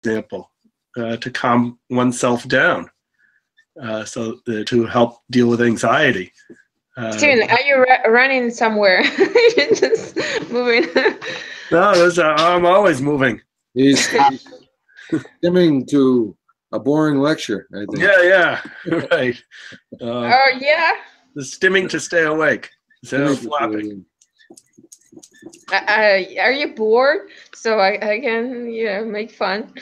example, to calm oneself down, to help deal with anxiety. Steven, are you running somewhere? You're just moving. No, I'm always moving. He's stimming to a boring lecture, I think. Yeah, right. Oh, yeah? The stimming to stay awake instead of flapping. Are you bored? So I can, make fun.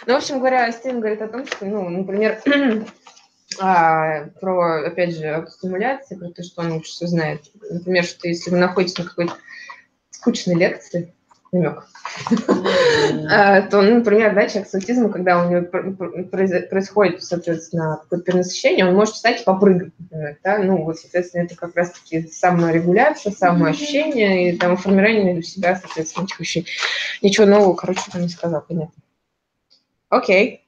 Ну, в общем говоря, Стивен говорит о том, что, например, про, опять же, автостимуляцию, про то, что он лучше всего знает. Например, что если вы находитесь на какой-то скучной лекции, намек, то, например, да, человек с аутизмом, когда у него происходит, соответственно, какое-то перенасыщение, он может встать и попрыгать, например, да, вот, соответственно, это как раз-таки саморегуляция, самоощущение и там формирование для себя, соответственно, этих ощущений. Ничего нового, короче, там не сказал, понятно. Okay.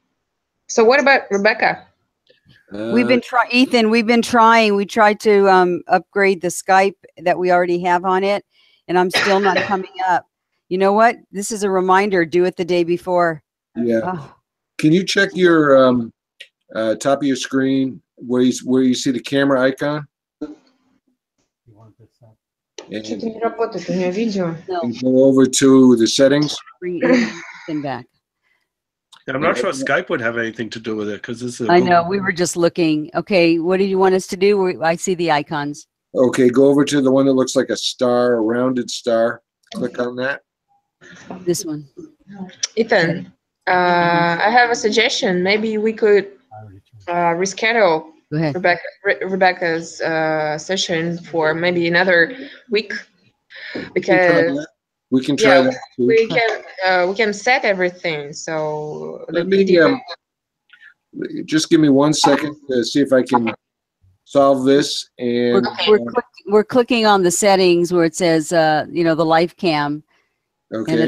So what about Rebecca? We've been trying, Ethan, we tried to upgrade the Skype that we already have on it, and I'm still not coming up. You know what? This is a reminder. Do it the day before. Yeah. Oh. Can you check your top of your screen where you see the camera icon? And go over to the settings. And back. I'm not sure Skype would have anything to do with it because this is. I know. We were just looking. Okay, what do you want us to do? I see the icons. Okay, go over to the one that looks like a star, a rounded star. Click on that. This one. Ethan, I have a suggestion. Maybe we could reschedule Rebecca's session for maybe another week, because we can try that too. We can set everything. So let me just give me 1 second to see if I can solve this. And we're clicking on the settings where it says the live cam. Okay. And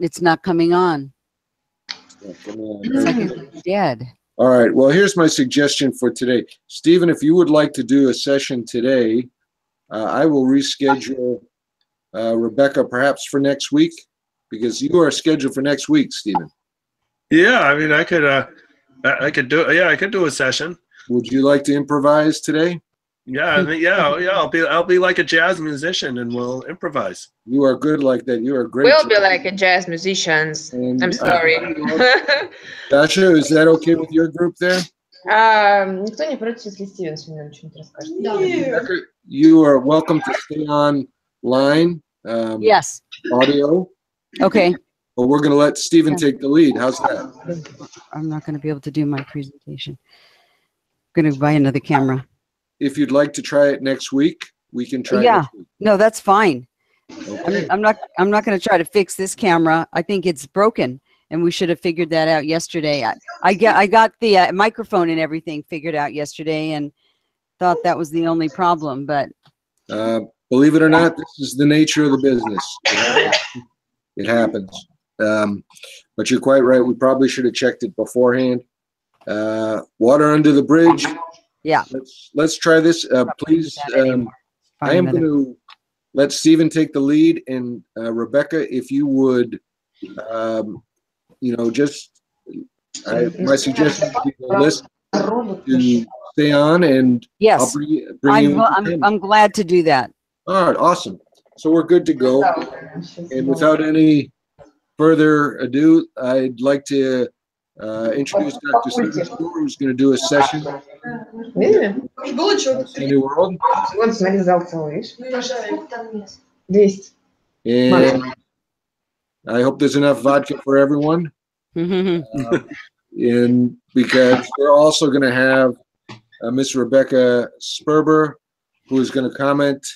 it's not coming on. It's like it's dead. All right. Well, here's my suggestion for today. Stephen, if you would like to do a session today, I will reschedule Rebecca perhaps for next week, because you are scheduled for next week, Stephen. Yeah, I mean, I could do a session. Would you like to improvise today? Yeah, I'll be like a jazz musician and we'll improvise. You are good like that. You are great. We'll be like a jazz musicians. I'm sorry. Dasha, is that okay with your group there? Никто не против, если Стивен сегодня что-нибудь расскажет. You are welcome to stay online. Yes. Audio. Okay. Well, we're going to let Stephen take the lead. How's that? I'm not going to be able to do my presentation. I'm going to buy another camera. If you'd like to try it next week, we can try. Yeah. Next week. No, that's fine. Okay. I'm not going to try to fix this camera. I think it's broken, and we should have figured that out yesterday. I got the microphone and everything figured out yesterday, and thought that was the only problem. But believe it or not, this is the nature of the business. It happens. But you're quite right. We probably should have checked it beforehand. Water under the bridge. Yeah. Let's try this. Please, I am going to let Stephen take the lead, and Rebecca, if you would, my suggestion would be to listen to stay on, and yes, I'm glad to do that. All right, awesome. So we're good to go. And without any further ado, I'd like to introduce Dr. Sperber, who's going to do a session. New World. And I hope there's enough vodka for everyone. And because we're also going to have Miss Rebecca Sperber, who is going to comment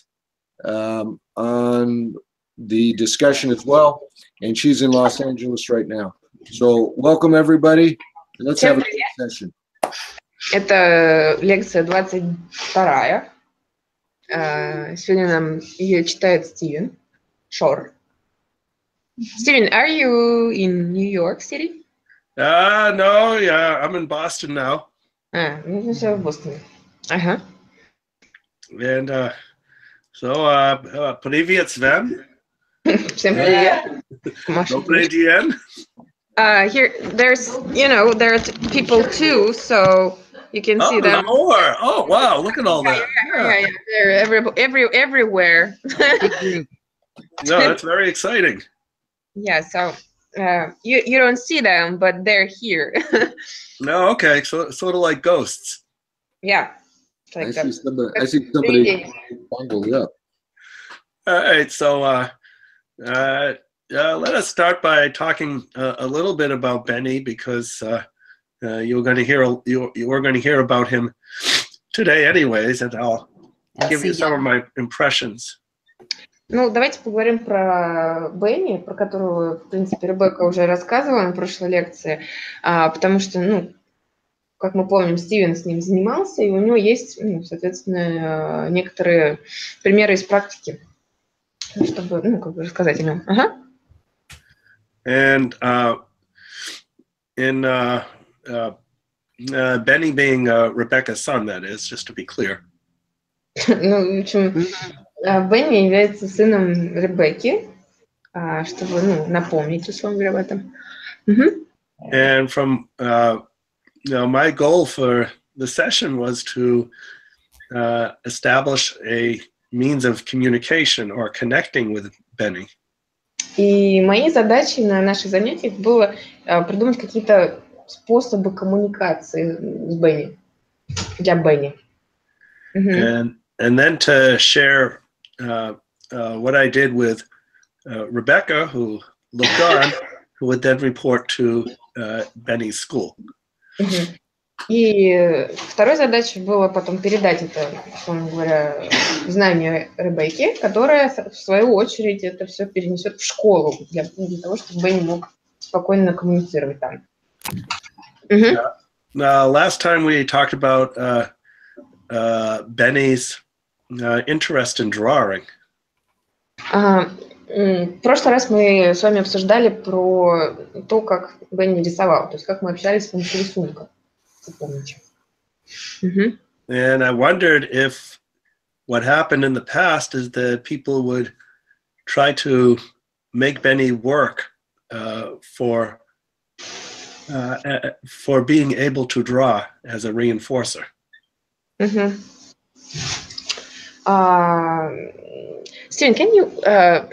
on the discussion as well. And she's in Los Angeles right now. So welcome everybody. Let's have a good session. Это лекция 22. Сегодня нам ее читает Стивен Шор. Steven, are you in New York City? No, yeah, I'm in Boston now. Ну все в Бостоне. And so, привет, Sven. Всем привет. Маша. Добрый день. Here, there's, there are people too, so you can see them. More. Oh, wow. Look at all that. Yeah. They're everywhere. No, that's very exciting. Yeah, so you don't see them, but they're here. No, okay. So sort of like ghosts. Yeah. I see somebody bungled up. All right. So let us start by talking a little bit about Benny, because you're going to hear about him today, anyways, and I'll give you some of my impressions. Ну, давайте поговорим про Бенни, про которого, в принципе, Ребекка уже рассказывала на прошлой лекции, потому что, как мы помним, Стивен с ним занимался, и у него есть, соответственно, некоторые примеры из практики, чтобы, рассказать о нем. Ага. And in Benny being Rebecca's son, that is, just to be clear. Ну, в общем, Бенни является сыном Ребекки, чтобы, напомнить, условно говоря, об этом. And from, my goal for the session was to establish a means of communication or connecting with Benny. И моей задачей на наших занятиях было придумать какие-то способы коммуникации с Бенни, для Бенни. And then to share what I did with Rebecca, who looked on, who would then report to Benny's school. И второй задачей было потом передать это, условно говоря, знание Ребекки, которая, в свою очередь, это все перенесет в школу, для того, чтобы Бенни мог спокойно коммуницировать там. Last time we talked about Benny's interest in drawing. В прошлый раз мы с вами обсуждали про то, как Бенни рисовал, то есть как мы общались с помощью рисунка. And I wondered if what happened in the past is that people would try to make Benny work for being able to draw as a reinforcer. Steven, can you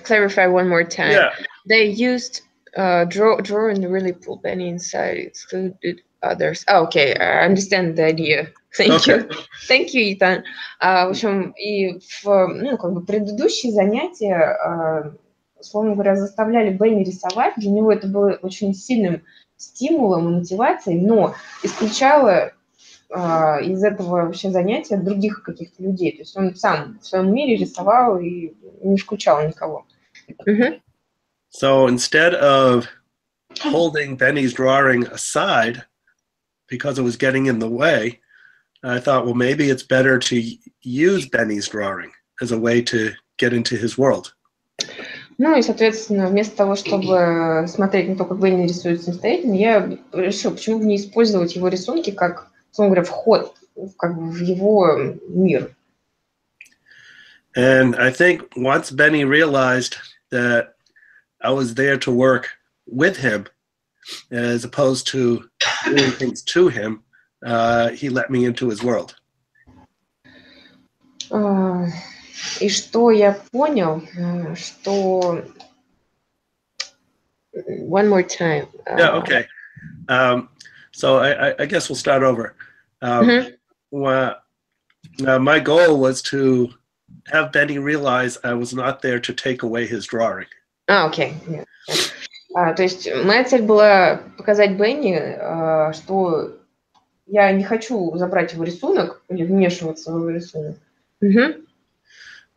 clarify one more time? Yeah. They used draw and really pull Benny inside. Excluded others. Okay, I understand the idea. Thank you. Thank you, Ethan. В общем, и предыдущие занятия, условно говоря, заставляли Бенни рисовать. Для него это было очень сильным стимулом и мотивацией, но исключало из этого вообще занятия других каких-то людей. То есть он сам в своем мире рисовал и не включал никого. So instead of holding Benny's drawing aside because it was getting in the way, I thought, well, maybe it's better to use Benny's drawing as a way to get into his world. Ну и, соответственно, вместо того, чтобы смотреть на то, как Бенни рисует самостоятельно, я решила, почему бы не использовать его рисунки как, условно говоря, вход в его мир. And I think once Benny realized that I was there to work with him as opposed to doing things to him, he let me into his world. И что я понял, что... One more time. Yeah, okay. So I guess we'll start over. My goal was to have Benny realize I was not there to take away his drawing. Окей. То есть моя цель была показать Бенни, что я не хочу забрать его рисунок или вмешиваться в его рисунок.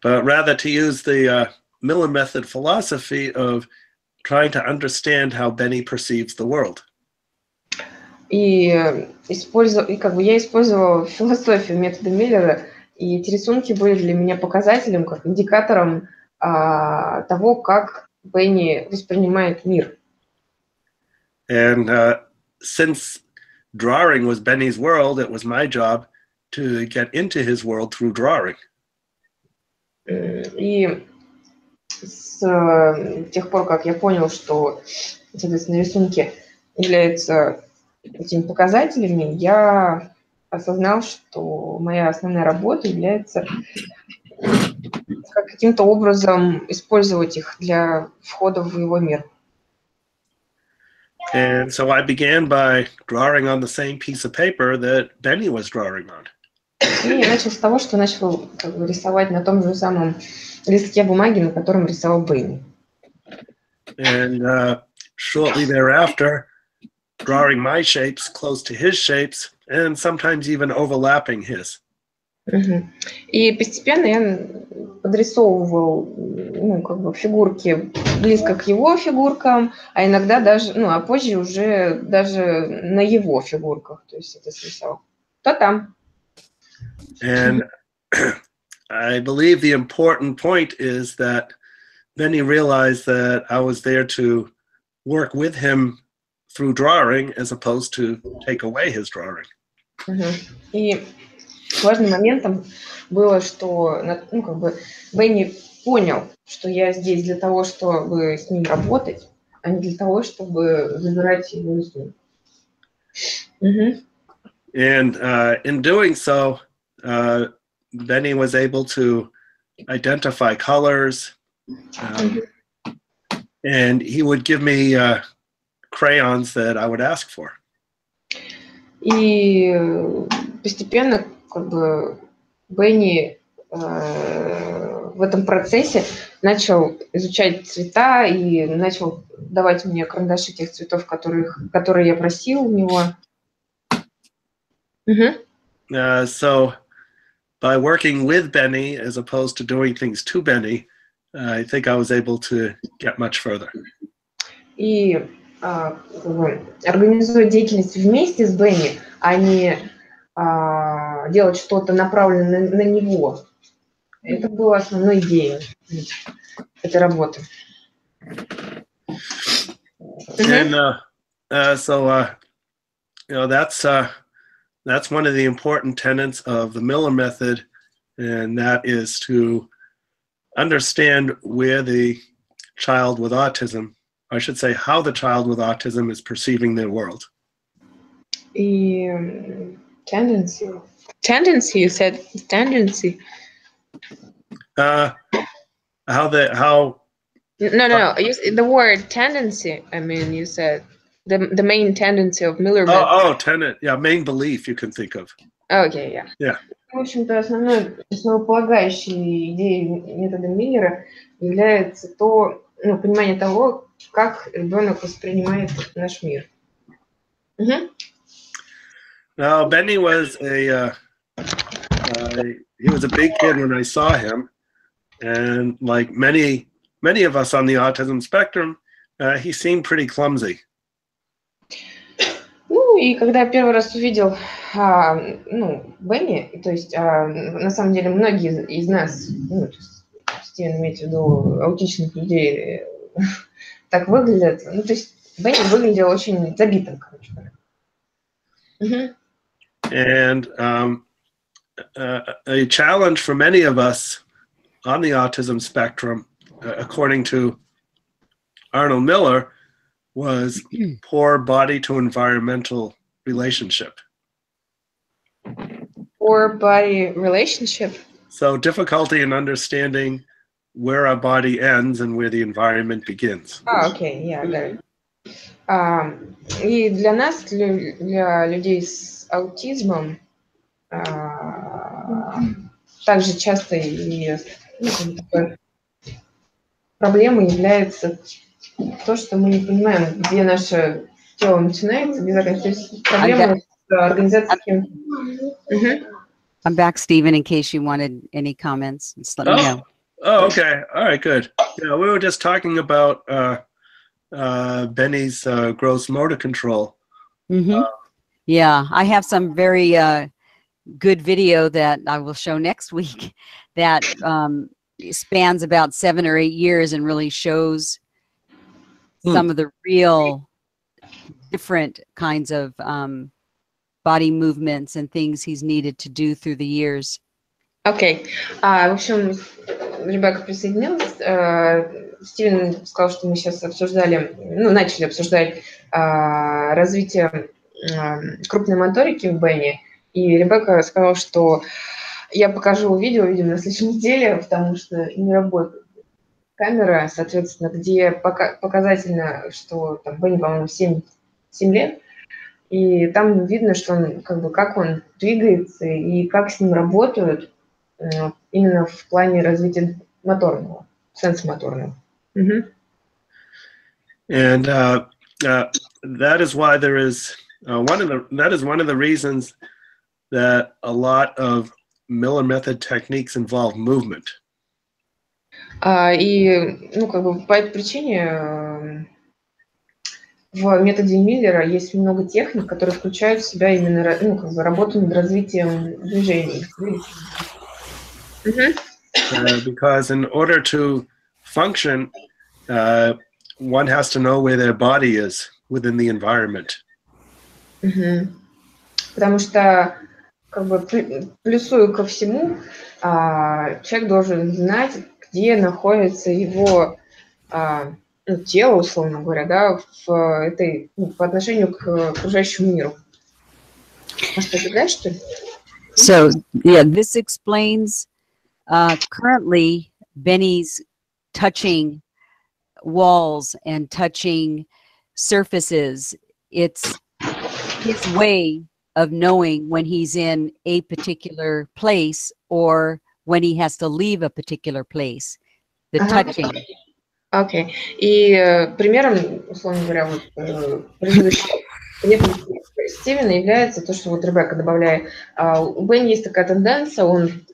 But rather to use the Miller method philosophy of trying to understand how Benny perceives the world. И я использовала философию метода Миллера, и эти рисунки были для меня показателем, как индикатором того, как Бенни воспринимает мир. And since drawing was Benny's world, it was my job to get into his world through drawing. И с тех пор, как я понял, что, соответственно, рисунки являются этими показателями, я осознал, что моя основная работа является каким-то образом использовать их для входа в его мир. And so I began by drawing on the same piece of paper that Benny was drawing on. И я начал с того, что начал рисовать на том же самом листке бумаги, на котором рисовал Бенни. And shortly thereafter, drawing my shapes close to his shapes and sometimes even overlapping his. И постепенно я подрисовывал фигурки близко к его фигуркам, а иногда даже, а позже уже даже на его фигурках. То есть это рисовал. Кто там? And I believe the important point is that Benny realized that I was there to work with him through drawing as opposed to take away his drawing. И важным моментом было, что Бенни понял, что я здесь для того, чтобы с ним работать, а не для того, чтобы забирать его рисунок. And in doing so, Benny was able to identify colors, and he would give me crayons that I would ask for. И постепенно Бенни в этом процессе начал изучать цвета и начал давать мне карандаши тех цветов, которые я просил у него. So by working with Benny as opposed to doing things to Benny, I think I was able to get much further. И организуя деятельность вместе с Бенни, а не делать что-то направленное на него. Это была основной идеей этой работы. And so that's one of the important tenets of the Miller method, and that is to understand where the child with autism, I should say, how the child with autism is perceiving their world. И tendency, you said tendency. How No. The word tendency. I mean, you said the main tendency of Miller method. Main belief you can think of. Okay, yeah. Yeah. В общем-то, основополагающей идеей метода Миллера является понимание того, как ребенок воспринимает наш мир. Now, Benny was he was a big kid when I saw him, and like many of us on the autism spectrum, he seemed pretty clumsy. И когда я первый раз увидел Бенни, то есть на самом деле многие из нас, Стивен имеет в виду аутичных людей, так выглядят, то есть Бенни выглядел очень забитым, короче говоря. And a challenge for many of us on the autism spectrum, according to Arnold Miller, was poor body to environmental relationship. Poor body relationship? So difficulty in understanding where our body ends and where the environment begins. Окей, я got it. И для нас, для людей с аутизмом, также часто и проблемой является то, что мы не понимаем, где наше тело начинается, где заканчивается. Проблема с организацией. I'm back, Stephen, in case you wanted any comments. Just let me know. Oh, okay. All right, good. Yeah, we were just talking about Benny's gross motor control. Yeah, I have some very good video that I will show next week that spans about 7 or 8 years and really shows some of the real different kinds of body movements and things he's needed to do through the years. Окей. В общем, Ребекка присоединилась, Стивен сказал, что мы сейчас обсуждали, ну, начали обсуждать развитие крупной моторики в Бенни, и Ребекка сказала, что я покажу видео, видимо, на следующей неделе, потому что не работает камера, соответственно, где показательно, что там Бенни, по-моему, 7 лет, и там видно, что он, как он двигается и как с ним работают именно в плане развития моторного, сенсомоторного. And that is why there is that is one of the reasons that a lot of Miller method techniques involve movement. И, ну, по этой причине в методе Миллера есть много техник, которые включают в себя именно работу над развитием движений. Because in order to function, one has to know where their body is within the environment. Потому что, плюсую ко всему, человек должен знать, где находится его тело, условно говоря, да, по отношению к окружающему миру. Может, ты знаешь, что ли? So, yeah, this explains currently Benny's touching walls and touching surfaces. It's his way of knowing when he's in a particular place or when he has to leave a particular place. The touching. Окей. И примером, условно говоря, предыдущий Стивена является то, что Ребекка добавляет. У Бенни есть такая тенденция, он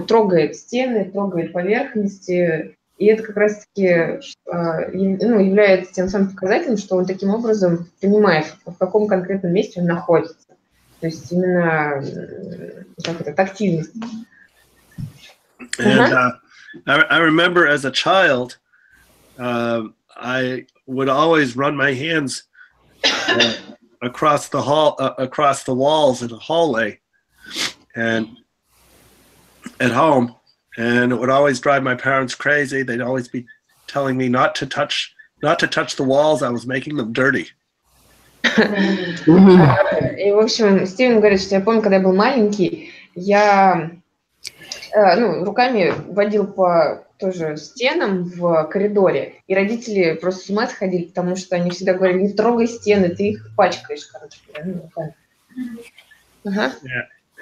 трогает стены, трогает поверхности, и это как раз-таки является тем самым показателем, что он таким образом понимает, в каком конкретном месте он находится. То есть именно тактильность. And I remember as a child, I would always run my hands across the walls in the hallway, and at home, and it would always drive my parents crazy. They'd always be telling me not to touch the walls. I was making them dirty. И, в общем, Стивен говорит, что я помню, когда я был маленький, я руками водил по тоже стенам в коридоре, и родители просто с ума сходили, потому что они всегда говорили, не трогай стены, ты их пачкаешь, короче. Yeah.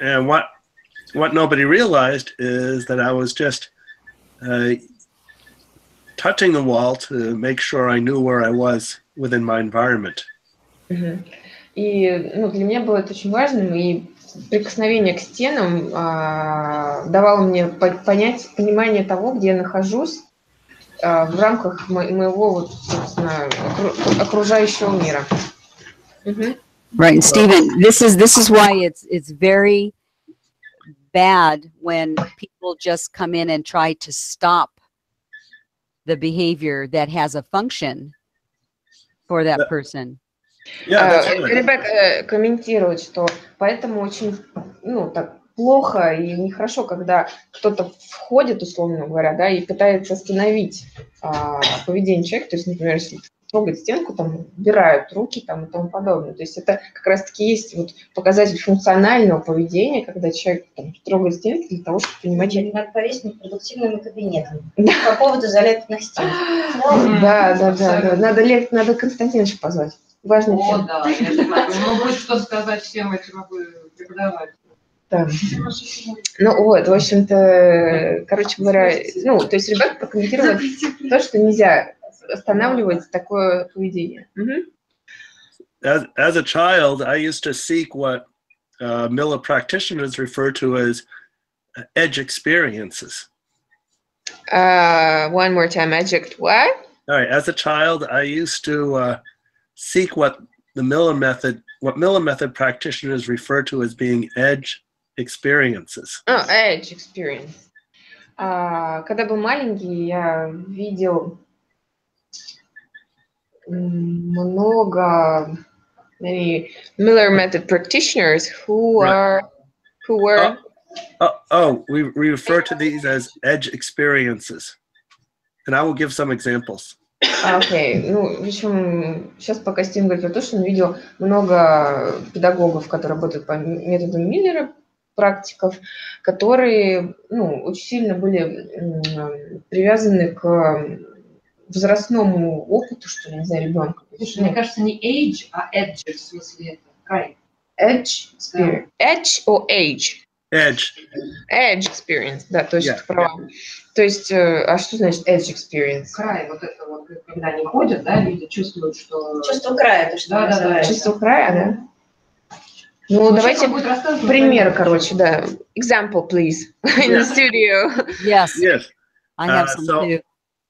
And what nobody realized is that I was just touching the wall to make sure I knew where I was within my environment. И для меня было это очень важным, и прикосновение к стенам давало мне понимание того, где я нахожусь в рамках моего, собственно, окружающего мира. Right, and Stephen, this is why it's very bad when people just come in and try to stop the behavior that has a function for that person. Ребекка комментирует, что поэтому очень так плохо и нехорошо, когда кто-то входит, условно говоря, да, и пытается остановить поведение человека, то есть, например, если трогает стенку, там, убирают руки там, и тому подобное. То есть это как раз-таки есть показатель функционального поведения, когда человек трогает стенку для того, чтобы понимать... Надо повесить непродуктивным кабинетом. По поводу залепленных стен. Да. Надо Константиновича позвать. Важная тема. Да, я знаю. Будет что сказать всем этим преподавателям. Да. В общем-то, короче говоря, то есть ребята прокомментировали то, что нельзя останавливать такое поведение. As a child, I used to seek what Miller practitioners refer to as edge experiences. One more time, adject what? All right. As a child, I used to seek what Miller method practitioners refer to as being edge experiences. Edge experience. Когда был маленький, я видел много many Miller method practitioners who were We refer to these as edge experiences. And I will give some examples. Окей, ну, в общем, сейчас пока Стив говорит про то, что он видел много педагогов, которые работают по методу Миллера, практиков, которые, ну, очень сильно были привязаны к возрастному опыту, что ли, не знаю, ребенка. Мне кажется, не age, а edge, в смысле край. Edge experience. Edge or age? Edge. Edge experience, да, точно, ты права. То есть, а что значит edge experience? Край, вот это вот, когда они ходят, да, люди чувствуют, что... Чувство края, то, что называется. Чувство края, да? Ну, давайте пример, короче, да. Example, please, in the studio. Yes. Yes. I have some too.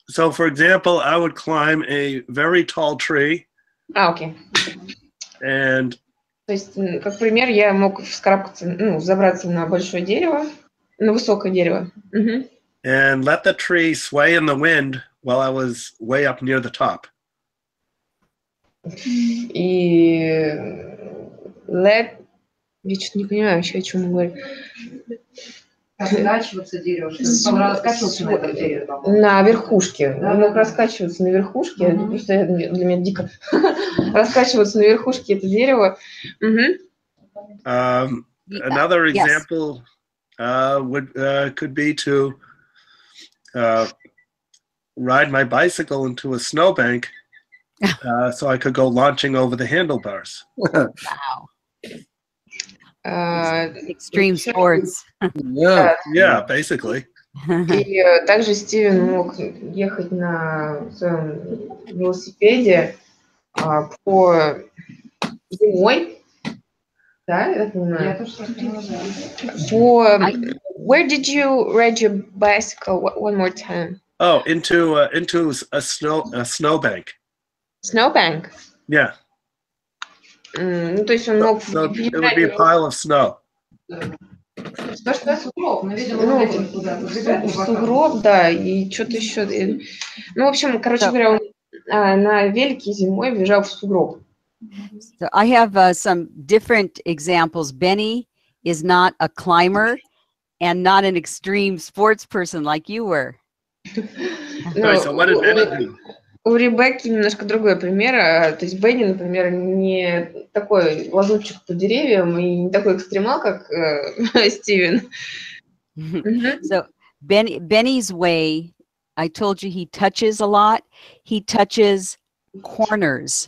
So, for example, I would climb a very tall tree. Окей. And то есть, как пример, я мог вскарабкаться, ну, забраться на большое дерево, на высокое дерево. And let the tree sway in the wind while I was way up near the top. И я что-то не понимаю вообще, о чем он говорит. Раскачиваться дерево, раскачиваться на этом дереве. На верхушке. Он мог раскачиваться на верхушке, просто для меня дико. Раскачиваться на верхушке это дерево. Another example could be to ride my bicycle into a snowbank so I could go launching over the handlebars. Wow. Extreme sports. Yeah, basically. И также Стивен мог ехать на своем велосипеде по зимой. Да, я понимаю. Where did you ride your bicycle? One more time. Oh, into a snowbank. Snowbank? Yeah. Ну, то есть он мог... So it would be a pile of snow. Сугроб, да, и что-то еще. Ну, в общем, короче говоря, он на велике зимой въезжал в сугроб. So I have some different examples. Benny is not a climber and not an extreme sports person like you were. So what did Benny do? У Ребекки немножко другой пример. То есть Бенни, например, не такой лазутчик по деревьям и не такой экстремал, как Стивен. So Benny's way, I told you he touches a lot. He touches corners.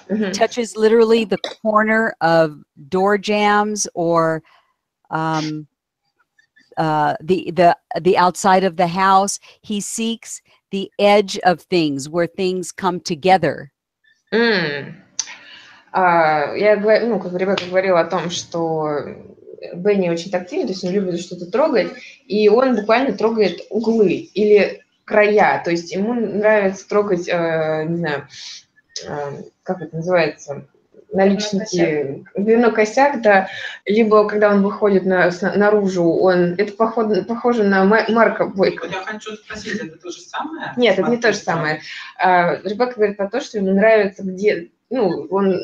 He touches literally the corner of door jambs or the outside of the house. He seeks the edge of things where things come together. Я говорю, ну, как Ребекка говорила о том, что Бенни очень тактильный, то есть он любит что-то трогать, и он буквально трогает углы или края, то есть ему нравится трогать, не знаю, как это называется, наличники, дверной косяк, да, либо когда он выходит наружу, это похоже на Марка Бойко. Я хочу спросить, это то же самое? Нет, это не то же самое. Ребекка говорит про то, что ему нравится, где, ну, он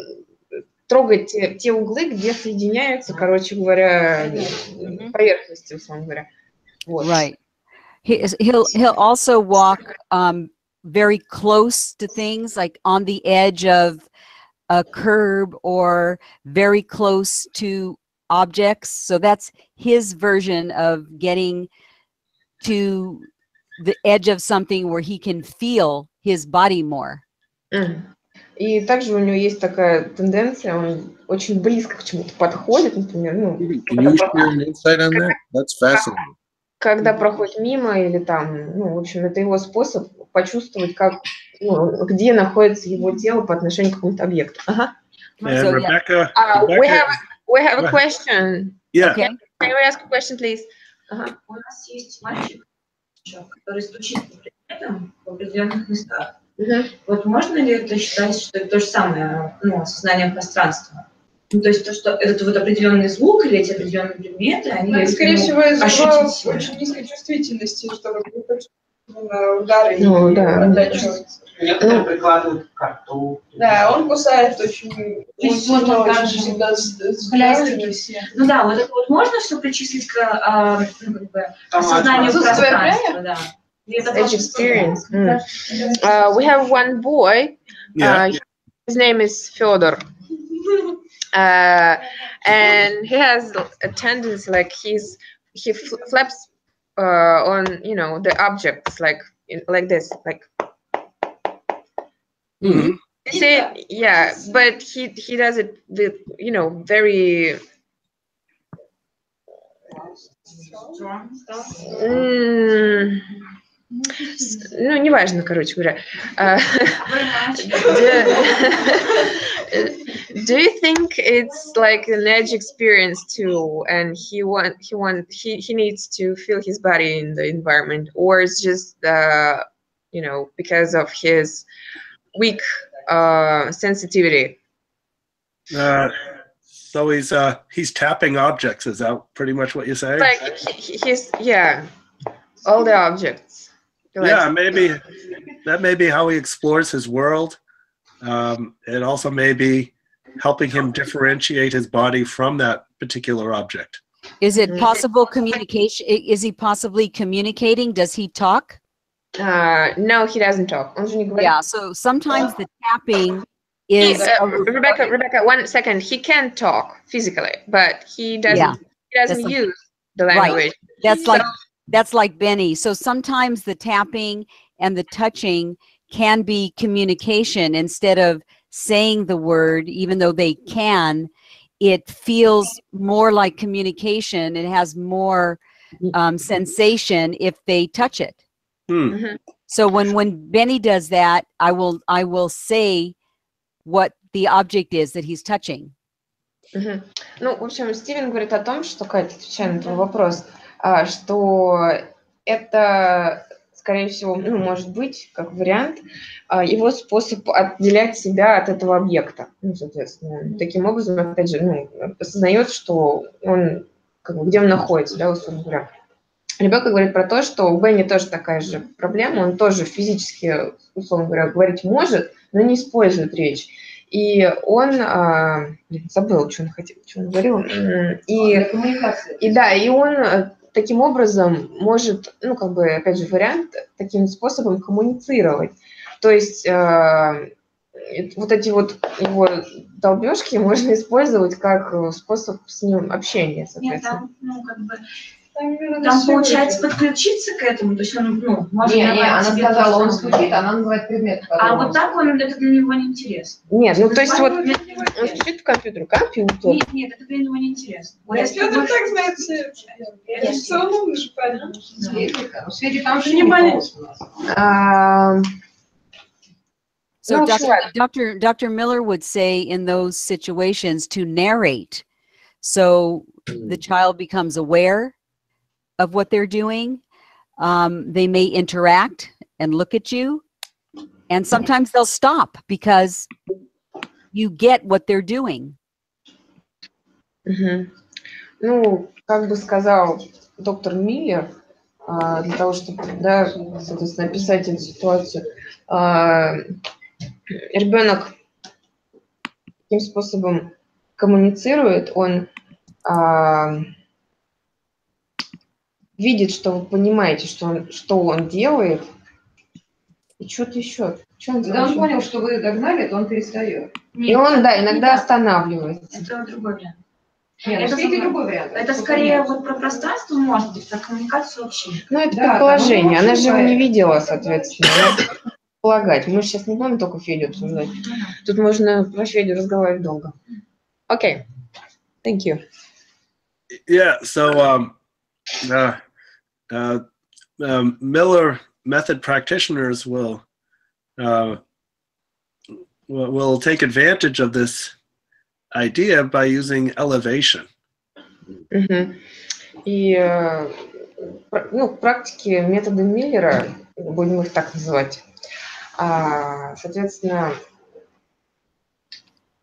трогает те углы, где соединяются, короче говоря, поверхности, условно говоря. Вот. Right. He'll also walk very close to things, like on the edge of a curb or very close to objects. So that's his version of getting to the edge of something where he can feel his body more. И также у него есть такая тенденция, он очень близко к чему-то подходит, например, ну, когда проходит мимо или там, ну, в общем, это его способ почувствовать, как, ну, где находится его тело по отношению к какому-то объекту. And Rebecca, we have a question. Yeah. Okay. Can we ask a question, please? У нас есть мальчик, который стучит по предметам в определенных местах. Вот можно ли это считать, что это то же самое, ну, осознание пространства? Ну, то есть то, что этот вот определенный звук или эти определенные предметы, они... скорее всего, из-за очень низкой чувствительности, чтобы удары ну, да, отдачу Некоторые прикладывают к рту. Да, он кусает очень... Можно также всегда пляски все. Ну да, вот это вот можно все причислить к осознанию пространства, да. Edge experience. We have one boy. Yeah. His name is Fyodor. And he has a tendency, like he flaps on, the objects like this, like. Mm-hmm. You say, yeah, but he does it with, very. Ну, неважно, короче говоря. Do you think it's like an edge experience too, and he needs to feel his body in the environment, or it's just because of his weak sensitivity? So he's tapping objects. Is that pretty much what you say? Like he's all the objects. Yeah, maybe that may be how he explores his world. It also may be helping him differentiate his body from that particular object. Is it possible communication? Is he possibly communicating? Does he talk? No, he doesn't talk. Yeah, so sometimes the tapping is... Rebecca, 1 second. He can talk physically, but he doesn't. Yeah. He doesn't use the language. Right. That's like Benny. So sometimes the tapping and the touching can be communication. Instead of saying the word, even though they can, it feels more like communication. It has more sensation if they touch it. So when Benny does that, I will say what the object is that he's touching. Ну, в общем, Стивен говорит о том, что, Катя, отвечая на твой вопрос, что это, скорее всего, может быть, как вариант, его способ отделять себя от этого объекта. Соответственно, таким образом, опять же, осознает, что он, где он находится, да, условно говоря. Ребекка говорит про то, что у Бенни тоже такая же проблема, он тоже физически, условно говоря, говорить может, но не использует речь. И он, забыл, что он говорил, и он таким образом может, опять же, вариант, таким способом коммуницировать. То есть вот эти вот его долбежки можно использовать как способ с ним общения, соответственно. Там получается подключиться к этому, то есть он, может... Не, она сказала, он стучит, она называет предмет. А вот так это для него не интересно. Нет, то есть вот он стучит в компьютер. Нет, это для него не интересно. Компьютер, так знаете, это же все равно умный же парень. Светик, там же не болит. So Dr. Miller would say in those situations to narrate. So the child becomes aware of what they're doing. They may interact and look at you, and sometimes they'll stop because you get what they're doing. Ну, как бы сказал доктор Миллер, для того, чтобы, да, соответственно, описать эту ситуацию, ребенок таким способом коммуницирует, он видит, что вы понимаете, что он делает, и что-то еще. Когда он понял, что вы догнали, то он перестает. И он, да, иногда останавливается. Это другой вариант. Это другой вариант. Это скорее вот про пространство, может быть, про коммуникацию вообще. Ну, это предположение. Она же его не видела, соответственно. Полагать. Мы сейчас не будем только Федю обсуждать. Тут можно про Федю разговаривать долго. Окей. Thank you. Yeah, so Miller method practitioners will take advantage of this idea by using elevation. И в практике методы Миллера, будем их так называть, соответственно,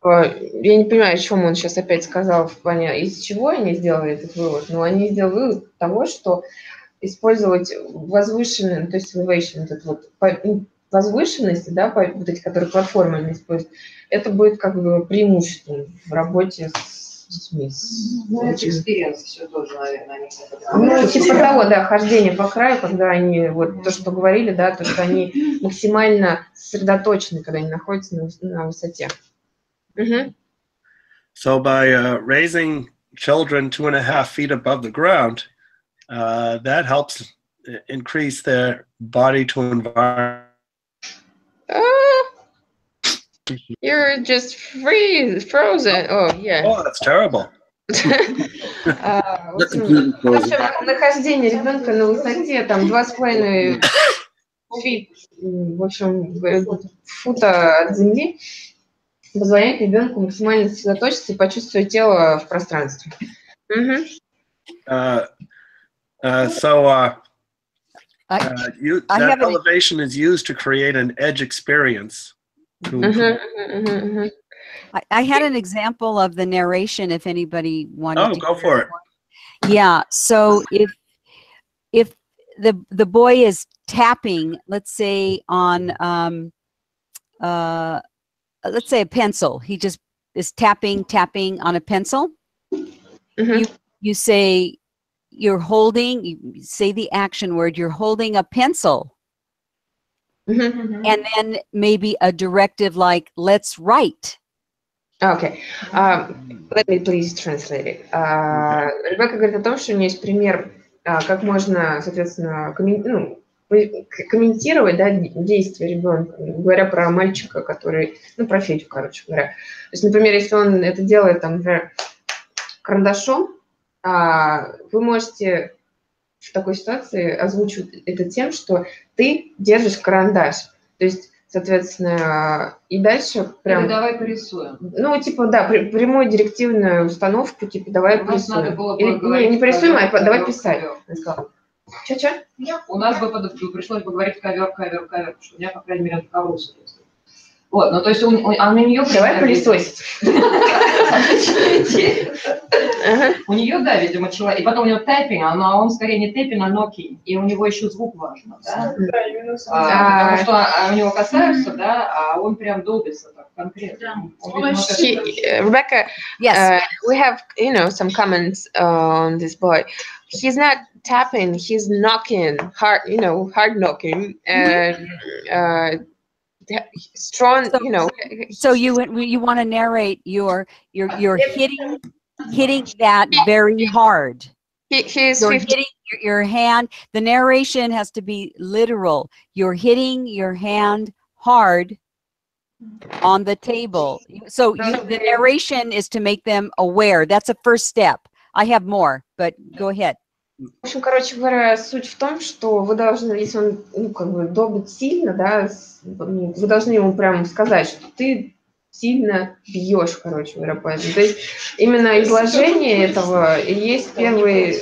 я не понимаю, о чем он сейчас опять сказал, в плане, из чего они сделали этот вывод, но они сделали вывод того, что использовать возвышенный, то есть elevation, этот вот возвышенности, да, вот эти, которые платформы они используют, это будет как бы преимуществом в работе с детьми. Ну, это experience все тоже, наверное, они ну, типа того, да, хождение по краю, когда они, вот то, что говорили, да, то, что они максимально сосредоточены, когда они находятся на высоте. So by raising children 2.5 feet above the ground, that helps increase their body to environment. You're just frozen. Oh, yeah. Oh, that's terrible. В общем, нахождение ребенка на высоте там 2,5 фит, в общем, фута от земли позволяет ребенку максимально сосредоточиться и почувствовать тело в пространстве. That elevation is used to create an edge experience. I had an example of the narration if anybody wanted to. Go for it. Yeah, so if the boy is tapping, let's say on let's say a pencil, he just is tapping on a pencil. You say you're holding, you say the action word, you're holding a pencil. And then maybe a directive like, let's write. Okay. Let me please translate it. Ребекка говорит о том, что у нее есть пример, как можно, соответственно, комментировать, да, действия ребенка, говоря про мальчика, который, ну, про Федю, короче говоря. То есть, например, если он это делает, там, например, карандашом, вы можете в такой ситуации озвучивать это тем, что ты держишь карандаш. То есть, соответственно, и дальше прям... Давай порисуем. Ну, типа, да, прямую директивную установку, типа, давай порисуем. Надо было или не порисуем, а давай писать. Че? У нас бы пришлось бы говорить ковер, потому что у меня, по крайней мере, ковру. Вот, ну то есть он на нее... Давай пылесосить. У нее, да, видимо, человек. И потом у него тайпинг, а он скорее не тайпинг, а нокинг. И у него еще звук важен, да? Потому что у него касаются, да, а он прям долбится так конкретно. Rebecca, yes. We have, some comments on this boy. He's not tapping, he's knocking, hard knocking, and strong, So you want to narrate you're hitting that very hard. You're hitting your hand. The narration has to be literal. You're hitting your hand hard on the table. So the narration is to make them aware. That's a first step. I have more, but go ahead. В общем, короче говоря, суть в том, что вы должны, если он, долбит сильно, да, вы должны ему прямо сказать, что ты сильно бьешь, короче говоря, поэтому. То есть именно изложение этого и есть первый...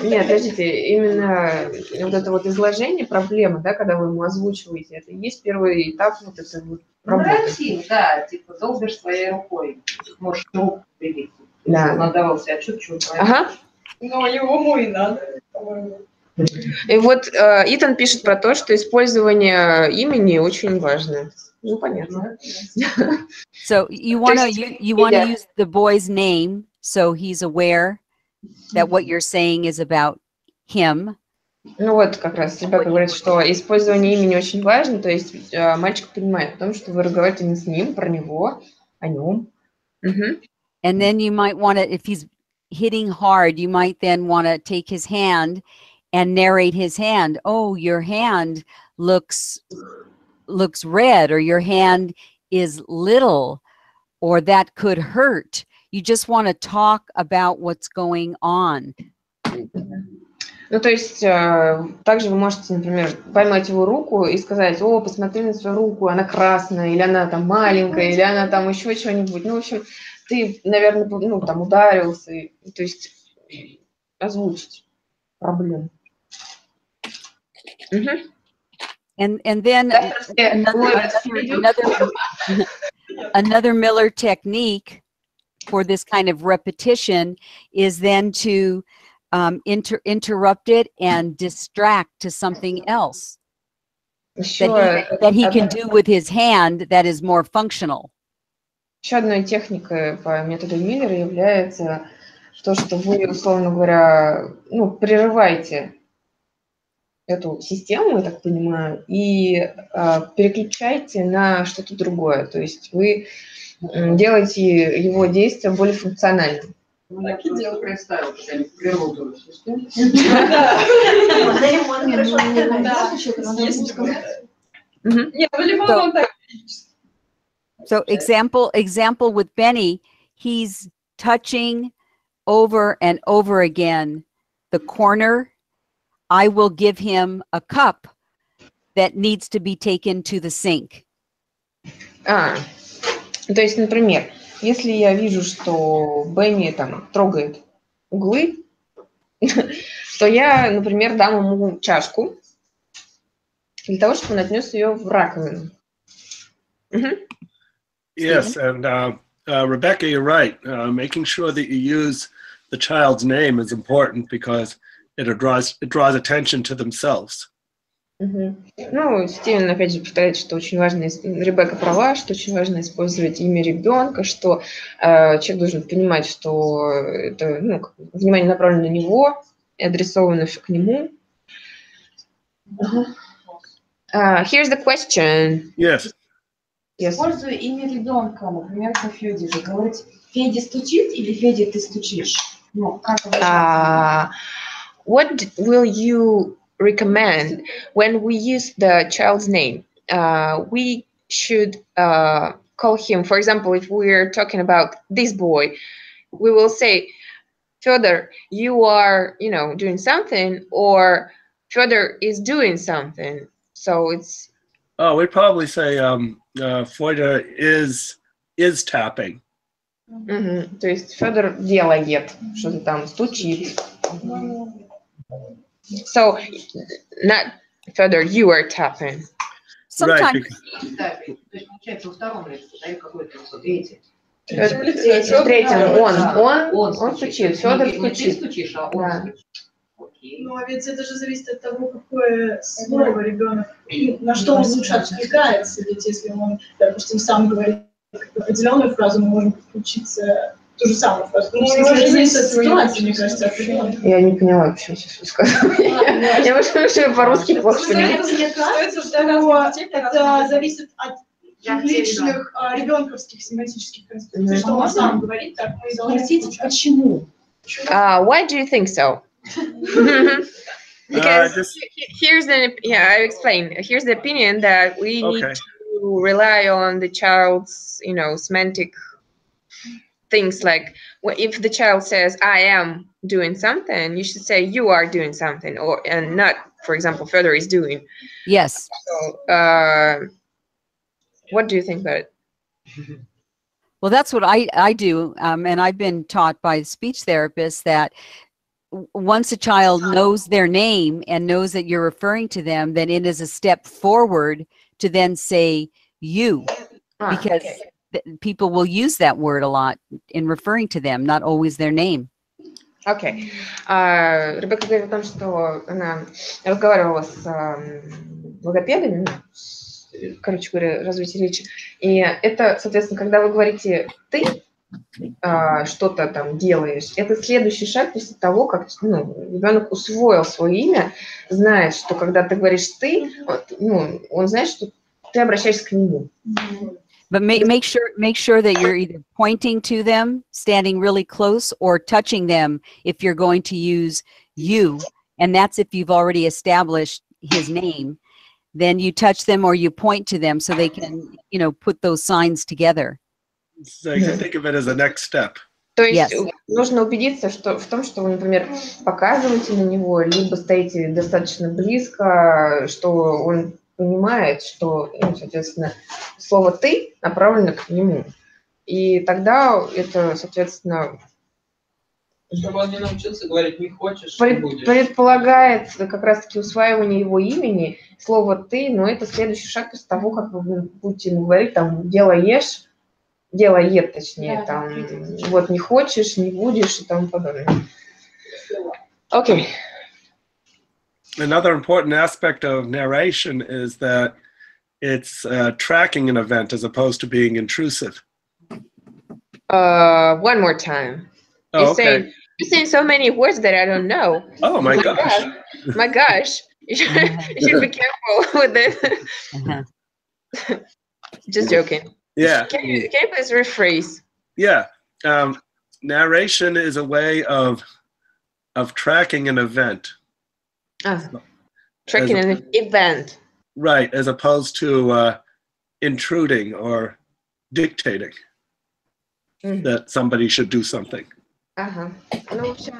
Нет, подождите, именно вот это вот изложение проблемы, да, когда вы ему озвучиваете, это и есть первый этап вот этой вот работы. Нарратив, да, типа долбишь своей рукой, можешь руку прибить. Да. Он отдавал себя чуть-чуть. Ага. Но его и надо. И вот Итан пишет про то, что использование имени очень важно. Ну, понятно. So you want to use the boy's name so he's aware that what you're saying is about him. Ну вот как раз ребята говорят, что использование имени очень важно, то есть мальчик понимает о том, что вы разговариваете не с ним, про него, о нем. And then you might want to, if he's hitting hard, you might then want to take his hand and narrate his hand. Oh, your hand looks red, or your hand is little, or that could hurt. You just want to talk about what's going on. Ну, то есть, также вы можете, например, поймать его руку и сказать: о, посмотри на свою руку, она красная, или она там маленькая, или она там еще что-нибудь. Ну, в общем, ты, наверное, там ударился, то есть озвучить проблему. And then another Miller technique for this kind of repetition is then to interrupt it and distract to something else. that he can do with his hand that is more functional. Еще одной техникой по методу Миллера является то, что вы, условно говоря, ну, прерываете эту систему, я так понимаю, и переключаете на что-то другое. То есть вы делаете его действие более функциональным. Ну, я дело представил, что я прерву эту систему. So example with Benny, he's touching over and over again the corner. I will give him a cup that needs to be taken to the sink. То есть, например, если я вижу, что Бенни там трогает углы, то я, например, дам ему чашку для того, чтобы он отнес ее в раковину. Yes, and Rebecca, you're right. Making sure that you use the child's name is important because it draws attention to themselves. Ну, Стивен, опять же, повторяет, что очень важно, Ребекка права, что очень важно использовать имя ребенка, что человек должен понимать, что это, ну, внимание направлено на него, и адресовано все к нему. Here's the question. Yes. Используя имя ребенка, например, по Феде же, говорить Федя стучит или Федя ты стучишь? Ну, как What will you recommend when we use the child's name? We should call him, for example, if we're talking about this boy, we will say, Fedor, you are, you know, doing something, or Fedor is doing something. So it's... Oh, we'd probably say Fedor is tapping. То есть Федор делает, что-то там стучит. So, not Fedor, you are tapping. Sometimes. Да, то есть, получается, во втором лице, да, какой-то вот третий. В третьем он стучит, Федор Не ты стучит. стучишь, а он стучит. Ну, а ведь это же зависит от того, какое слово ребенок, на что он лучше откликается. Ведь если он, допустим, сам говорит определенную фразу, мы можем подключиться ту же самую фразу. Ну, зависит от ситуации, мне кажется, определенно. Я не поняла вообще сейчас, что сказала. Я вообще по-русски плохо понимаю. Мне кажется, что это зависит от личных ребенковских семантических конструкций, что он сам говорит, так мы и должны спросить, почему. Why do you think so? Because here's the I explain. Here's the opinion that we need to rely on the child's, you know, semantic things. Like if the child says I am doing something, you should say you are doing something, or and not, for example, Fedor is doing. Yes. So, what do you think about it? Well, that's what I do, and I've been taught by speech therapists that once a child knows their name and knows that you're referring to them, then it is a step forward to then say you, because people will use that word a lot in referring to them, not always their name. Окей. Ребекка говорит о том, что она разговаривала с логопедами, короче говоря, развитие речи. И это, соответственно, когда вы говорите «ты», что-то там делаешь, это следующий шаг после того, как ребенок усвоил свое имя, знает, что когда ты говоришь «ты», он знает, что ты обращаешься к нему. But make sure that you're either pointing to them, standing really close, or touching them if you're going to use you, and that's if you've already established his name. Then you touch them or you point to them so they can, put those signs together. So you can think of it as a next step. То есть нужно убедиться в том, что вы, например, показываете на него, либо стоите достаточно близко, что он понимает, что, соответственно, слово «ты» направлено к нему. И тогда это, соответственно... Чтобы он не научился говорить «не хочешь», предполагает как раз-таки усваивание его имени, слово «ты», но это следующий шаг после того, как вы будете ему говорить, там, делаешь, делает, точнее, там, вот, не хочешь, не будешь и тому подобное. Окей. another important aspect of narration is that it's tracking an event as opposed to being intrusive. One more time. Oh, okay. You're saying so many words that I don't know. Oh my gosh. My gosh. You should be careful with this. Just joking. Yeah. Can you please rephrase? Yeah. Narration is a way of tracking an event. Tracking an event. Right, as opposed to intruding or dictating that somebody should do something. Ага. Ну, в общем,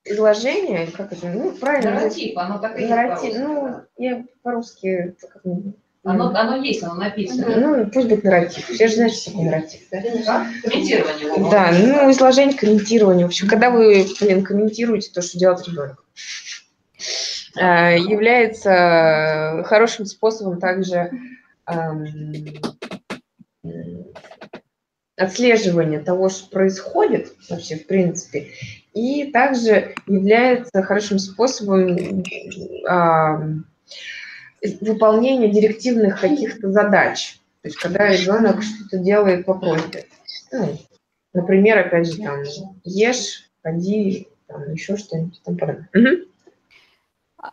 изложение, как это, ну, правильно. Нарратив, оно так и есть Нарратив, по-русски. ну, я по-русски... Оно есть, оно написано. Ну, пусть будет нарратив. Все же знают, что такое нарратив, да? Комментирование. Да, ну, изложение, комментирование. В общем, когда вы, комментируете то, что делает ребенок, является хорошим способом также отслеживания того, что происходит вообще в принципе, и также является хорошим способом выполнения директивных каких-то задач. То есть когда ребенок что-то делает по просьбе. Ну, например, опять же, там, ешь, ходи, там, еще что-нибудь там подобное.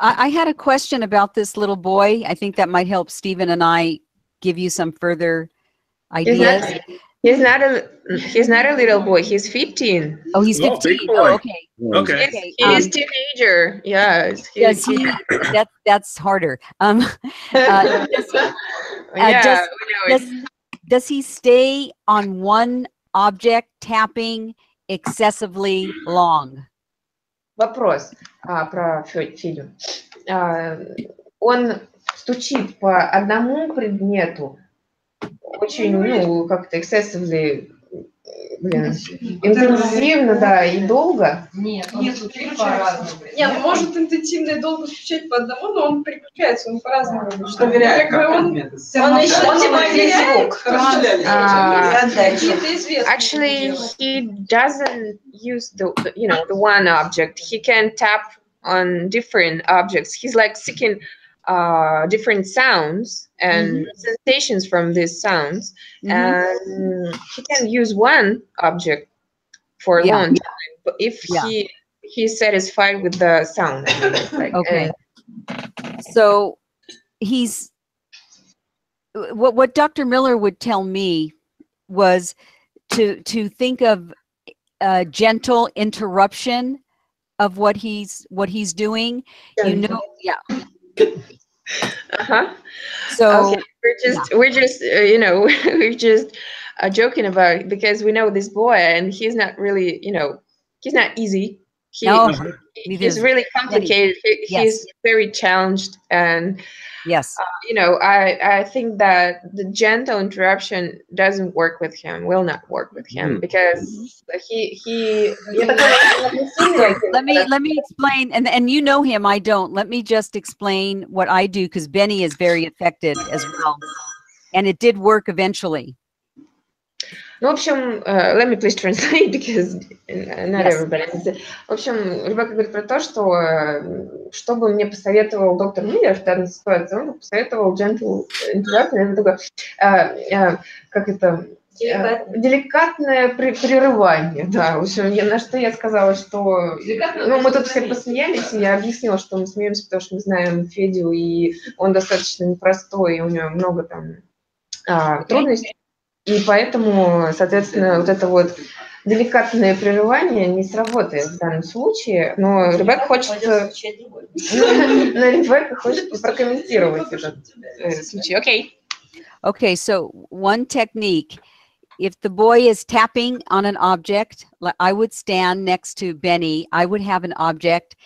I had a question about this little boy. I think that might help Stephen and I give you some further ideas. He's not a little boy. He's 15. Oh, he's 15. Oh, big boy. Oh, okay. Okay. He's teenager. Yeah. Does he? That's harder. Does he stay on one object tapping excessively long? Вопрос про Федю. Он стучит по одному предмету очень, ну, как-то excessively, интенсивно, да, и долго. Нет, он стучит по-разному. Нет, он может интенсивно и долго стучать по одному, но он переключается, он по-разному. Что он Actually, he doesn't use the one object. He can tap on different objects. He's like seeking different sounds and sensations from these sounds, and he can use one object for a long time. But if he's satisfied with the sound, like, okay. So he's what Dr. Miller would tell me was to think of a gentle interruption of what he's doing. You know, So okay, we're just we're just joking about it because we know this boy and he's not really, he's not easy. He's really complicated. He's very challenged, and yes, I think that the gentle interruption doesn't work with him. Will not work with him because he. Let me explain, and you know him, I don't. Let me just explain what I do because Benny is very affected as well, and it did work eventually. Ну, в общем, let me please translate, because not everybody understands. В общем, Ребекка говорит про то, что бы мне посоветовал доктор Миллер в данной ситуации, он бы посоветовал gentle interruption, это такое, как это, деликатное прерывание, да. В общем, на что я сказала, что... Ну, мы тут все посмеялись, и я объяснила, что мы смеемся, потому что мы знаем Федю, и он достаточно непростой, и у него много там трудностей. И поэтому, соответственно, вот это вот деликатное прерывание не сработает в данном случае, но Ребекка хочет прокомментировать этот случай. Okay, so one technique. If the boy is tapping on an object, I would stand next to Benny, I would have an object,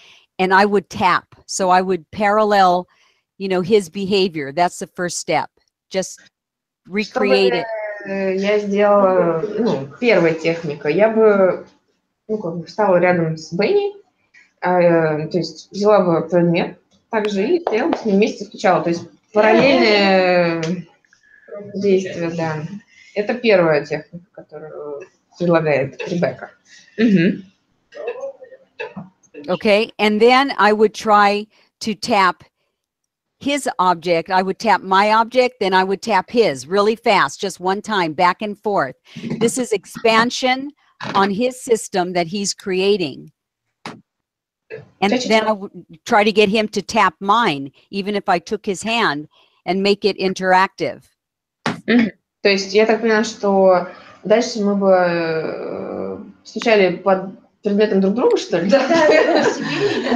and I would tap. So I would parallel, his behavior. That's the first step. Just recreate it. Я сделала, первая техника. Я бы, встала рядом с Бенни, то есть взяла бы предмет также и стояла бы с ним вместе стучала. То есть параллельное действие, да. Это первая техника, которую предлагает Ребекка. Okay, and then I would try to tap his object. I would tap my object, then I would tap his really fast, just one time, back and forth. This is expansion on his system that he's creating. And then I would try to get him to tap mine, even if I took his hand, and make it interactive. То есть я так поняла, что дальше мы бы стучали под предметом друг друга, что ли? Да.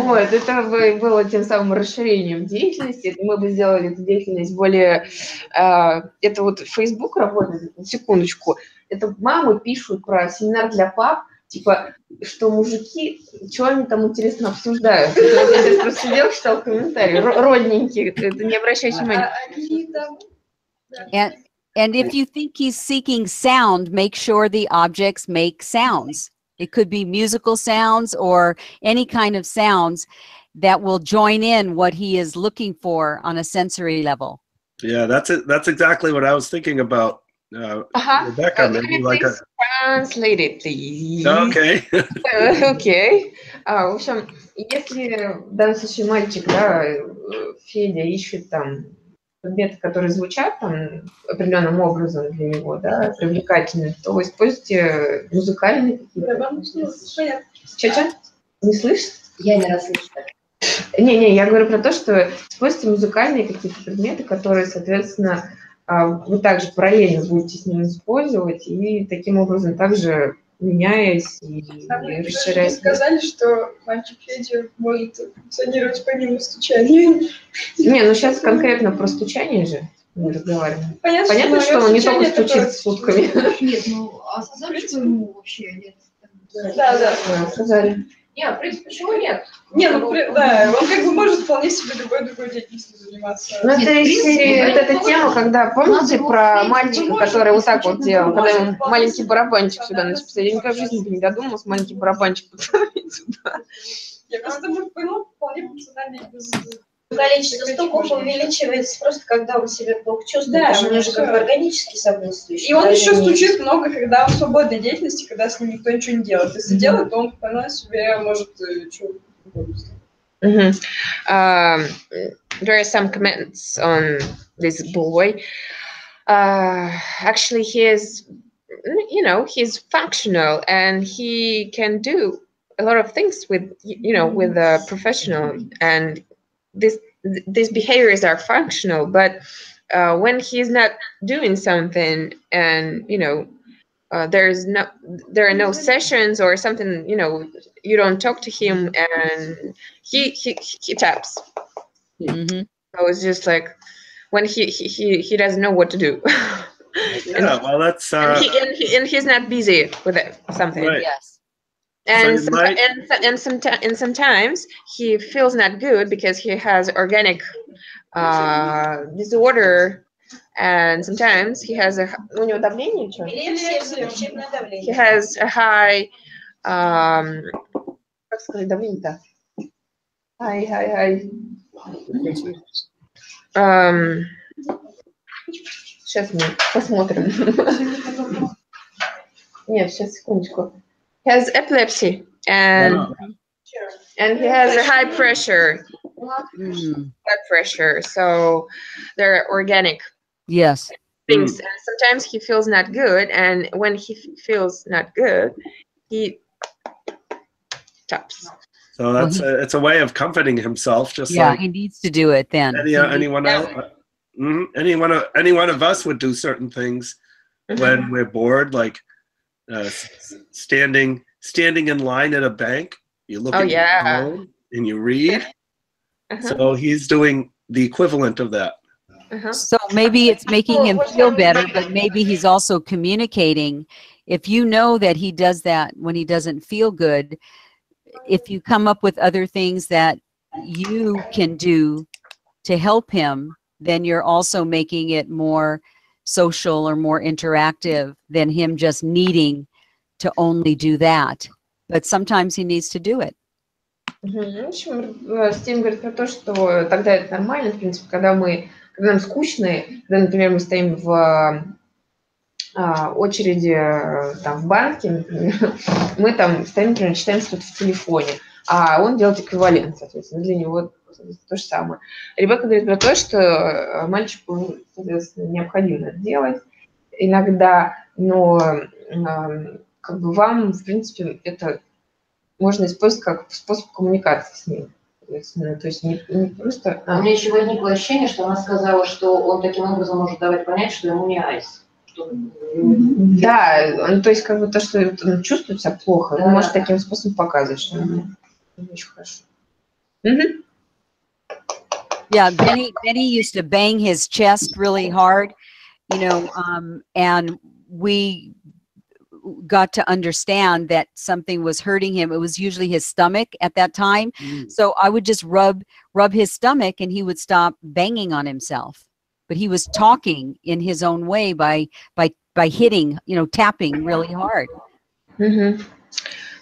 Вот, это бы было тем самым расширением деятельности. Мы бы сделали эту деятельность более... Это вот Facebook работает, секундочку. Это мамы пишут про семинар для пап, типа, что мужики, что они там интересно обсуждают. Я сейчас просто сидел, читал комментарии. Родненькие, это не обращайте внимания. And if you think he's seeking sound, make sure the objects make sounds. It could be musical sounds or any kind of sounds that will join in what he is looking for on a sensory level. Yeah, that's it. That's exactly what I was thinking about. Rebecca, maybe like a... Translate it, please. Okay. Окей. В общем, если в данном случае мальчик, да, Федя ищет там предметы, которые звучат там определенным образом для него, да, привлекательны, то используйте музыкальные какие-то. Чё? Не слышишь? Я не расслышала. Не, я говорю про то, что используйте музыкальные какие-то предметы, которые, соответственно, вы также параллельно будете с ним использовать и таким образом также меняясь и расширяясь. Вы сказали, что мальчик Федя может функционировать помимо стучания. Не, ну сейчас конкретно про стучание же мы разговариваем. Понятно, что он не только стучит сутками. Нет, ну, а сказали, что ему вообще нет? Да. Сказали. Нет, в принципе, почему нет? Не, ну, да, он как бы может вполне себе любой другой деятельностью заниматься. Ну, это из серии, вот эта тема, когда, помните про мальчика, который вот так вот делал, когда ему маленький барабанчик сюда начал писать? Я никогда в жизни не додумалась маленький барабанчик поставить сюда. Я просто поняла, вполне функциональный без... Количество стуков увеличивается просто, когда он себя плохо чувствует, потому что у него же как бы органически сопутствующий. И он еще стучит много, когда он в свободной деятельности, когда с ним никто ничего не делает. Если делает, то он вполне себе может There are some comments on this boy. Actually, he is, he's functional and he can do a lot of things with a professional, and these behaviors are functional. But when he's not doing something, and there are no sessions or something, you don't talk to him, and he taps. Mm-hmm. So it's just like when he doesn't know what to do. Yeah, well, that's and he's not busy with something. Right. Yes. And So you sometimes he feels not good because he has organic disorder, and sometimes he has у него давление что? He has a high как сказать давление-то? High. Сейчас мы посмотрим. Нет, сейчас секундочку. He has epilepsy and he has a high pressure. Blood pressure, so they're organic. Yes. Things, and sometimes he feels not good, and when he feels not good, he taps. So it's a way of comforting himself, just Yeah, like he needs to do it then. anyone else. Any one of us would do certain things when we're bored, like standing in line at a bank. You look at your phone and you read. So he's doing the equivalent of that. So maybe it's making him feel better, but maybe he's also communicating. If you know that he does that when he doesn't feel good, if you come up with other things that you can do to help him, then you're also making it more social or more interactive than him just needing to only do that. But sometimes he needs to do it. В общем, Стим говорит про то, что тогда это нормально, в принципе, когда нам скучно, когда, например, мы стоим в очереди там, в банке, например, мы там стоим, например, читаем что-то в телефоне. а он делает эквивалент, соответственно, для него то же самое. Ребекка говорит про то, что мальчику, соответственно, необходимо это делать иногда, но как бы вам, в принципе, это можно использовать как способ коммуникации с ним. То есть не просто... У меня еще возникло ощущение, что она сказала, что он таким образом может давать понять, что ему не айс. Да, то есть как бы то, что он чувствует себя плохо, он может таким способом показывать, что ему не очень хорошо. Yeah, Benny used to bang his chest really hard, you know, and we got to understand that something was hurting him. It was usually his stomach at that time. So I would just rub his stomach and he would stop banging on himself. But he was talking in his own way by hitting, you know, tapping really hard.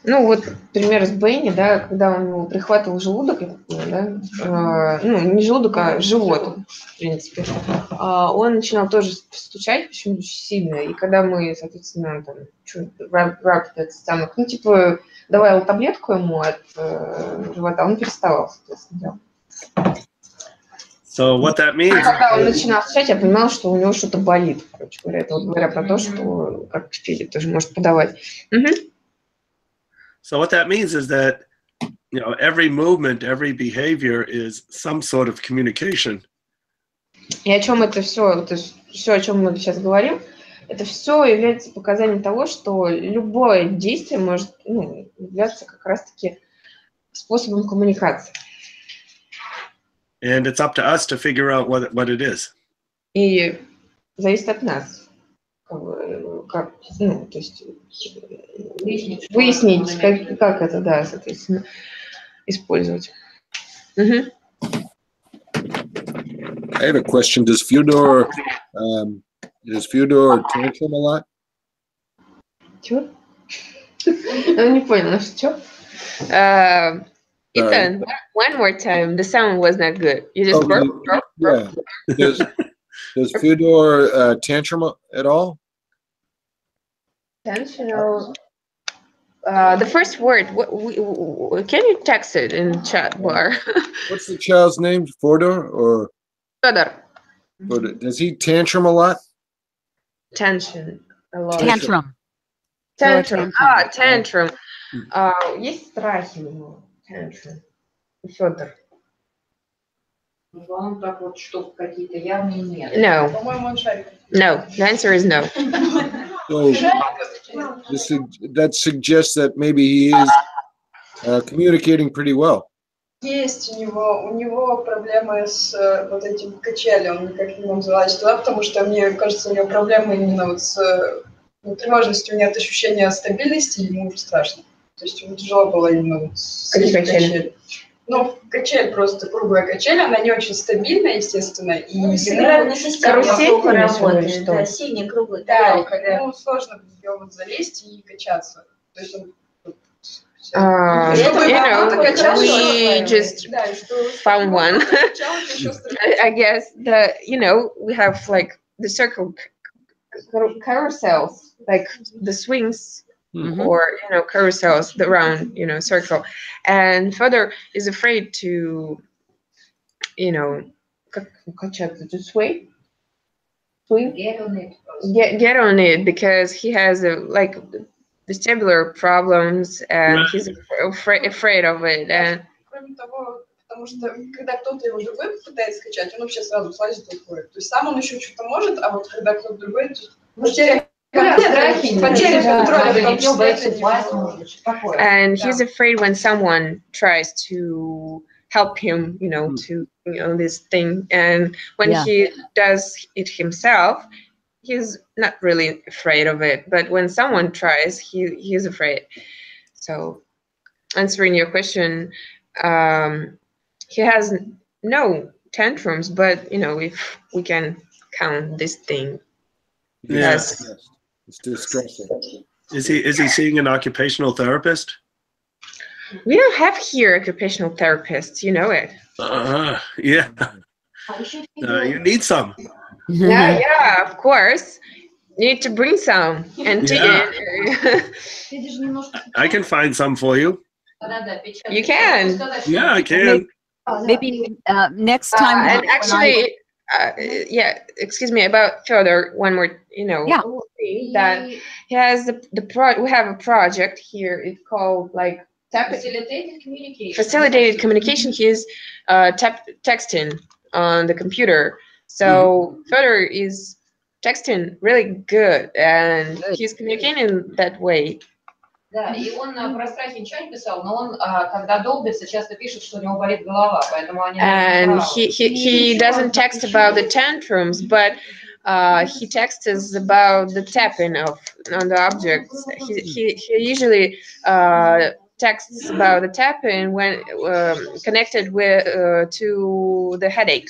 Ну, вот пример с Бенни, да, когда он его прихватывал желудок, да, ну, не желудок, а живот, в принципе, он начинал тоже стучать почему-то очень сильно, и когда мы, соответственно, там, ну, типа, давай таблетку ему от живота, он переставал, соответственно, делать. So what that means... Когда он начинал стучать, я понимала, что у него что-то болит, короче говоря, это вот говоря про то, что как Филипп тоже может подавать. So what that means is that, you know, every movement, every behavior is some sort of communication. И о чем это все, о чем мы сейчас говорим, это все является показанием того, что любое действие может, ну, являться как раз-таки способом коммуникации. And it's up to us to figure out what it is. И зависит от нас. Как, ну, то есть выяснить, как это, да, соответственно, использовать. I have a question. Does Fyodor tantrum a lot? Чего? Я не понял, что? Ethan, one more time. The sound was not good. You just burp. Yeah. Does Fyodor tantrum at all? Intentional. The first word. Can you text it in chat bar? What's the child's name? Fyodor or? Fyodor. Does he tantrum a lot? Tension. A lot. Tantrum. Tantrum. Tantrum. Есть страхи у него. Tantrum. Федор. Он так вот, что какие-то явные нет. No. По-моему, он шарик. No. The answer is no. So that suggests that maybe he is communicating pretty well. Есть у него проблемы с вот этим качелем, он никак не мог залазить туда, потому что, мне кажется, у него проблемы именно вот с тревожностью, нет ощущения стабильности, ему уже страшно. То есть ему тяжело было именно вот с качелем. Ну, качель просто, круглая качель, она не очень стабильная, естественно. И карусель работает, да, синий, круглый. Да, ему сложно в нее вот залезть и качаться. То есть он... we just found one. I guess we have like the circle carousels, like the swings. Or carousels around circle, and Fedor is afraid to to swing, get on it because he has like vestibular problems and he's afraid of it. And кроме того, потому что когда кто-то его другой пытается скачать, он вообще сразу слазит и уходит. То есть сам он еще что-то может, а вот когда кто-то другой, and he's afraid when someone tries to help him, to this thing. And when he does it himself, he's not really afraid of it. But when someone tries, he's afraid. So, answering your question, he has no tantrums, but if we can count this thing. Yes. It's distressing. Is he seeing an occupational therapist? We don't have here occupational therapists, you know it. Yeah. You need some. Yeah, of course. You need to bring some. And I can find some for you. You can. Yeah, I can. Maybe next time. And actually, yeah, excuse me, about further, one more, Yeah. that he has we have a project here. It's called like facilitated communication. He's texting on the computer. So Further is texting really good, and he's communicating that way. Да, и он про страхи ничего не писал, но он, когда долбится, часто пишет, что у него болит голова, поэтому они... And he doesn't text about the tantrums, but he texts about the tapping on the objects. He usually texts about the tapping when connected with to the headache.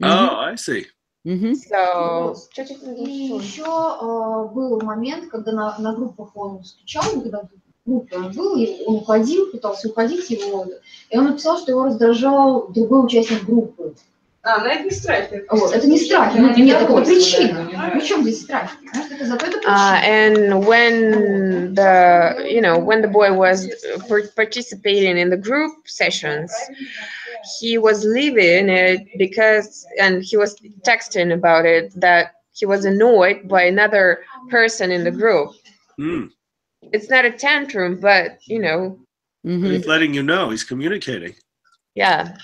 Oh, I see. So, И еще был момент, когда на группах он стучал, когда в группе он был, и он уходил, пытался уходить его, и он написал, что его раздражал другой участник группы. Но это не страх. Вот, это не страх, нет, это причина. При чем здесь страх? Может, это зато это причина. And when the boy was participating in the group sessions, he was leaving it and he was texting about it, that he was annoyed by another person in the group. It's not a tantrum, but he's letting you know, he's communicating. Yeah.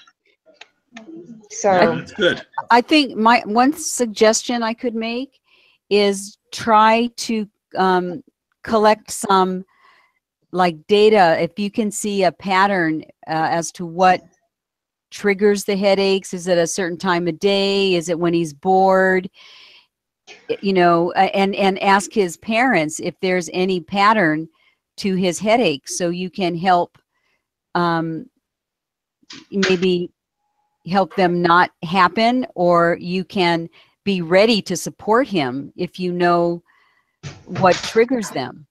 So that's good. I think my one suggestion I could make is try to collect some like data. If you can see a pattern as to what triggers the headaches, is it a certain time of day? Is it when he's bored? And ask his parents if there's any pattern to his headaches, so you can help maybe help them not happen, or you can be ready to support him if you know what triggers them.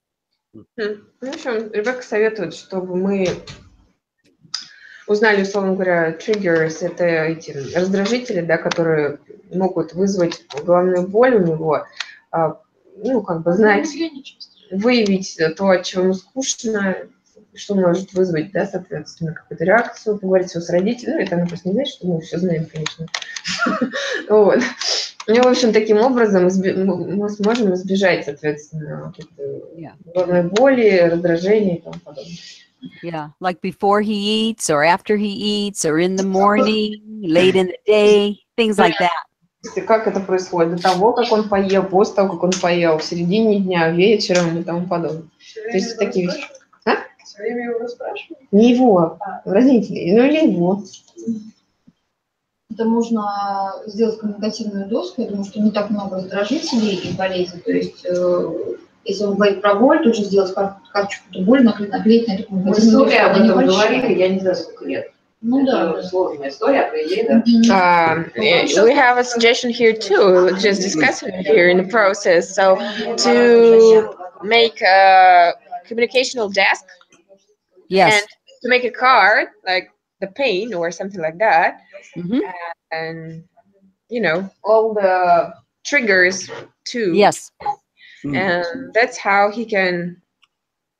В общем, Ребекка советует, чтобы мы узнали, условно говоря, triggers, это эти раздражители, да, которые могут вызвать головную боль у него, знать, выявить то, от чего ему скучно, что может вызвать, да, соответственно, какую-то реакцию, поговорить с родителями, это она просто не знает, что мы все знаем, конечно. Вот. В общем, таким образом мы сможем избежать, соответственно, головной боли, раздражения и тому подобное. Yeah, like before he eats, or after he eats, or in the morning, late in the day, things like that. Как это происходит? До того, как он поел, после того, как он поел, в середине дня, вечером и тому подобное. То есть такие вещи. Все время его расспрашивают? Не его, родителей, или его. Это можно сделать коммуникативную доску. Я думаю, что не так много раздражителей и болезней. То есть, если он говорит про боль, тут же сделать карточку боль, наклеить на эту коммуникативную доску. Мы об этом говорили, я не знаю, сколько лет. Это сложная история, по идее, да. We have a suggestion here too, just discussing it here in the process. So to make a communicational desk, yes, and to make a card like the pain or something like that, and all the triggers too. Yes, and that's how he can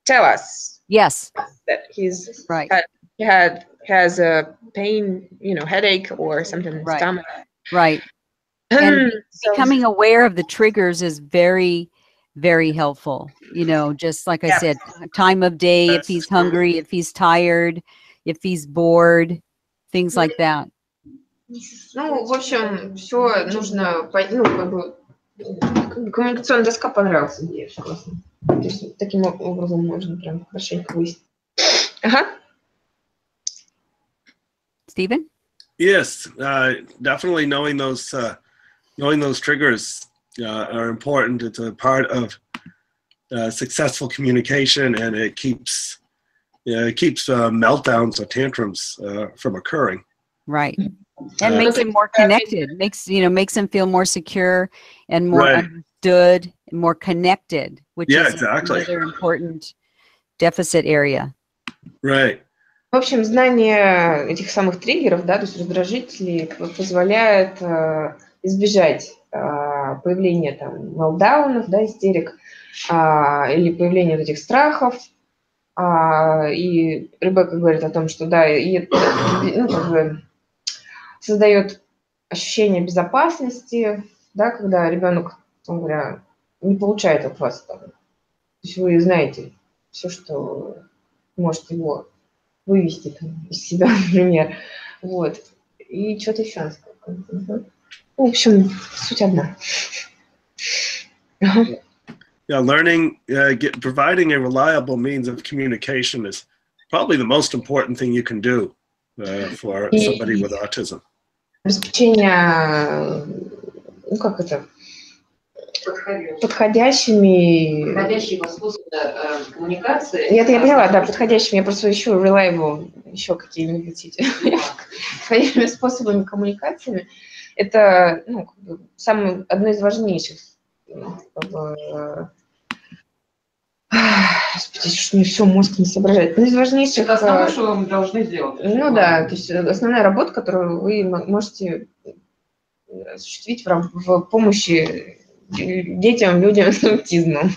tell us. Yes, that he's right. Has a pain, headache or something in the stomach. Right. And becoming aware of the triggers is very, very helpful. Just like I said, time of day, if he's hungry, if he's tired, if he's bored, things like that. В общем, все нужно, коммуникационная доска понравилась, идея, классно. То есть таким образом можно прям хорошенько выяснить. Stephen? Yes, definitely knowing those triggers are important. It's a part of successful communication, and it keeps meltdowns or tantrums from occurring. Right, and makes him more connected. Makes him feel more secure and more understood, and more connected, which is another important deficit area. Right. В общем, знание этих самых триггеров, да, то есть раздражителей, позволяет избежать появления там мелтдаунов, да, истерик, или появления вот этих страхов, И Ребекка говорит о том, что да, и это, ну, как бы создает ощущение безопасности, да, когда ребенок, грубо говоря, не получает от вас там. То есть вы знаете все, что может его вывести там, из себя, например. Вот. И что-то еще она сказала. Угу. В общем, суть одна. Yeah, learning, providing a reliable means of communication is probably the most important thing you can do for somebody with autism. Обеспечение, ну как это, подходящими способами коммуникации. Это я поняла, да, подходящими. Я просто ищу reliable, еще какие-нибудь подходящими способами коммуникациями. Это, ну, как бы, одно из важнейших. Как бы, господи, что мне все мозг не соображает. Одно из важнейших. Это основное, что вы должны сделать. Ну да, то есть основная работа, которую вы можете осуществить в помощи детям, людям с аутизмом.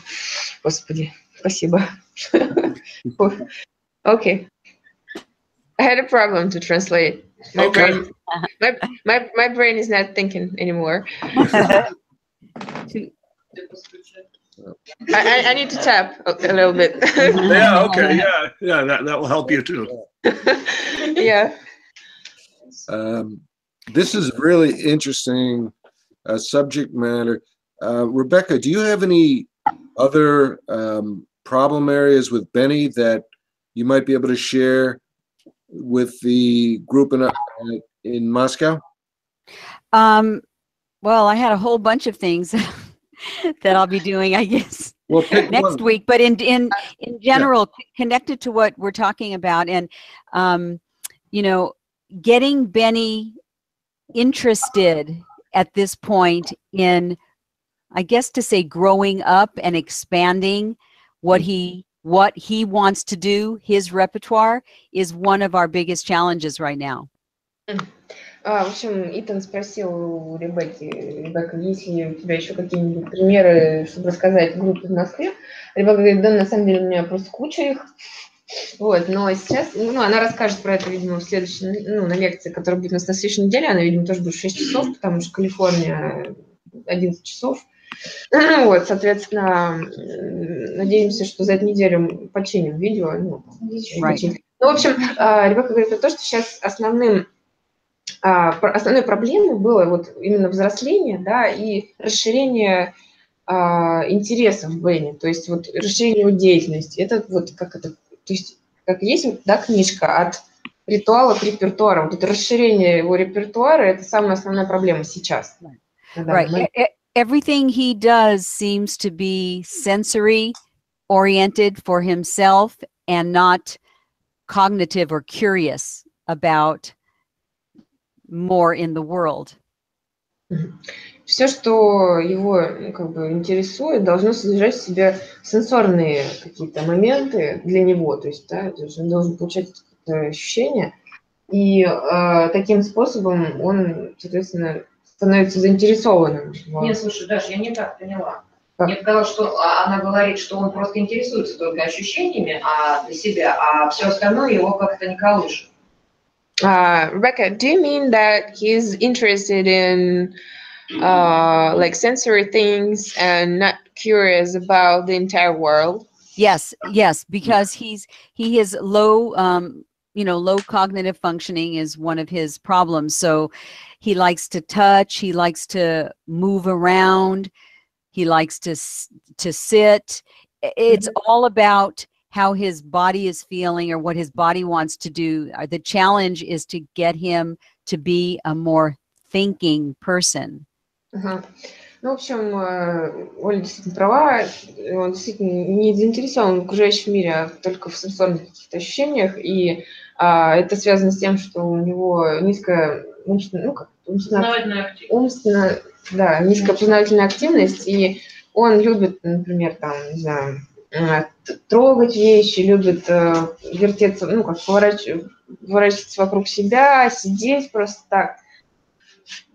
Господи, спасибо. Okay. I had a problem to translate. My brain is not thinking anymore. I need to tap a little bit. Yeah, okay, yeah, that will help you too. Yeah. This is really interesting subject matter. Rebecca, do you have any other problem areas with Benny that you might be able to share with the group in Moscow? Well, I had a whole bunch of things that I'll be doing, I guess, next week. But in general, connected to what we're talking about, and you know, getting Benny interested at this point in, I guess to say, growing up and expanding what he wants to do, his repertoire, is one of our biggest challenges right now. В общем, Итан спросил у Ребекки: Ребекка, есть ли у тебя еще какие-нибудь примеры, чтобы рассказать группе в Москве? Ребекка говорит: да, на самом деле у меня просто куча их. Вот, но сейчас, ну, она расскажет про это, видимо, в следующей, ну, на лекции, которая будет у нас на следующей неделе. Она, видимо, тоже будет в 6 часов, потому что Калифорния 11 часов. Вот, соответственно, надеемся, что за эту неделю починим видео. Ну, в общем, Ребекка говорит про то, что сейчас основной проблемой было вот именно взросление, да, и расширение интересов Бенни, то есть вот расширение его деятельности. Это вот как это, то есть как есть, да, книжка от ритуала к репертуару. Вот это расширение его репертуара — это самая основная проблема сейчас. Right. Everything he does seems to be sensory oriented for himself and not cognitive or curious about more in the world. Все, что его, ну, как бы интересует, должно содержать в себе сенсорные какие-то моменты для него, то есть, да, он должен получать какие-то ощущения, и таким способом он, соответственно, становится заинтересованным. Нет, слушай, Даша, я не так поняла. Мне показалось, что она говорит, что он просто интересуется только ощущениями для себя, а все остальное его как-то не колышет. Rebecca, do you mean that he's interested in like sensory things and not curious about the entire world? Yes, because he is low, low cognitive functioning is one of his problems. So he likes to touch, he likes to move around, he likes to sit. It's all about how his body is feeling or what his body wants to do. The challenge is to get him to be a more thinking person. Ну, в общем, Оля действительно права, он действительно не заинтересован в окружающем мире, а только в сенсорных каких-то ощущениях, и это связано с тем, что у него низкая низкая познавательная активность, и он любит, например, там, не знаю, трогать вещи, любит вертеться, ну, как поворачиваться вокруг себя, сидеть просто так.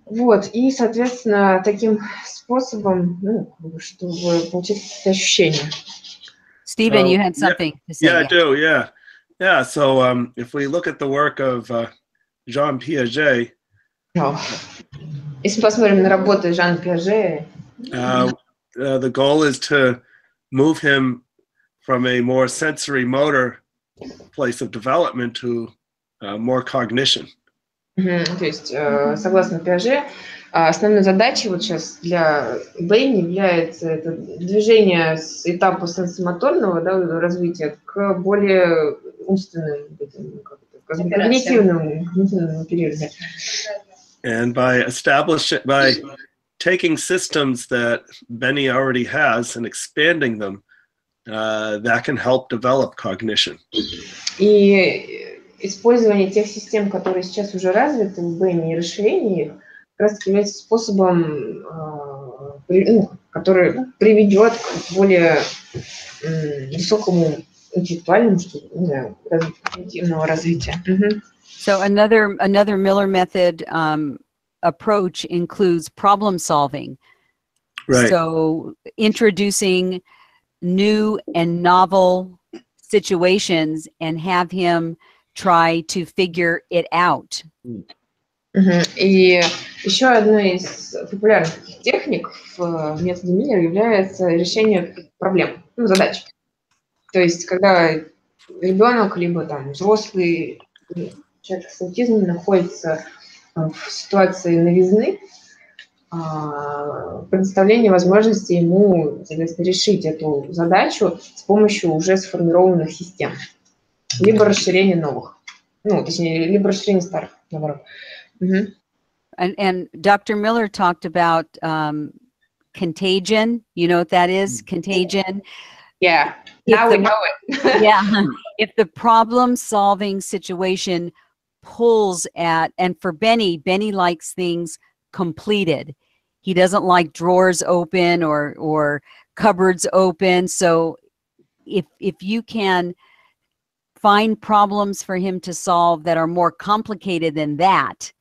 Вот, и, соответственно, таким способом, ну, чтобы получить какие-то ощущения. Stephen, So, you had something to say. Yeah, I do. Yeah. Yeah. So if we look at the work of Jean Piaget, Если посмотрим на работу Жана Пиаже, the goal is to move him from a more sensory motor place of development to more cognition. то есть, согласно Пиаже, основной задачей вот сейчас для Бенни является это движение с этапа сенсомоторного, да, развития к более умственным, когнитивному периоду. And by taking systems that Benny already has and expanding them, that can help develop cognition. И использование тех систем, которые сейчас уже развиты в Бенни, и расширение их, как раз является способом, который приведет к более высокому интеллектуальному, что ли, не знаю, когнитивного развития. So another Miller method approach includes problem solving. Right. So introducing new and novel situations and have him try to figure it out. И еще одной из популярных техник в методе Миллера является решение проблем, задач. То есть, когда ребенок, либо там взрослый человек с аутизмом находится в ситуации новизны, предоставление возможности ему, соответственно, решить эту задачу с помощью уже сформированных систем, либо расширение новых, точнее, либо расширение старых, наоборот. And Dr. Miller talked about contagion. You know what that is? Contagion. Yeah, now we know it. Yeah. If the problem-solving situation pulls at, and for Benny likes things completed. He doesn't like drawers open or cupboards open. So if you can find problems for him to solve that are more complicated than that,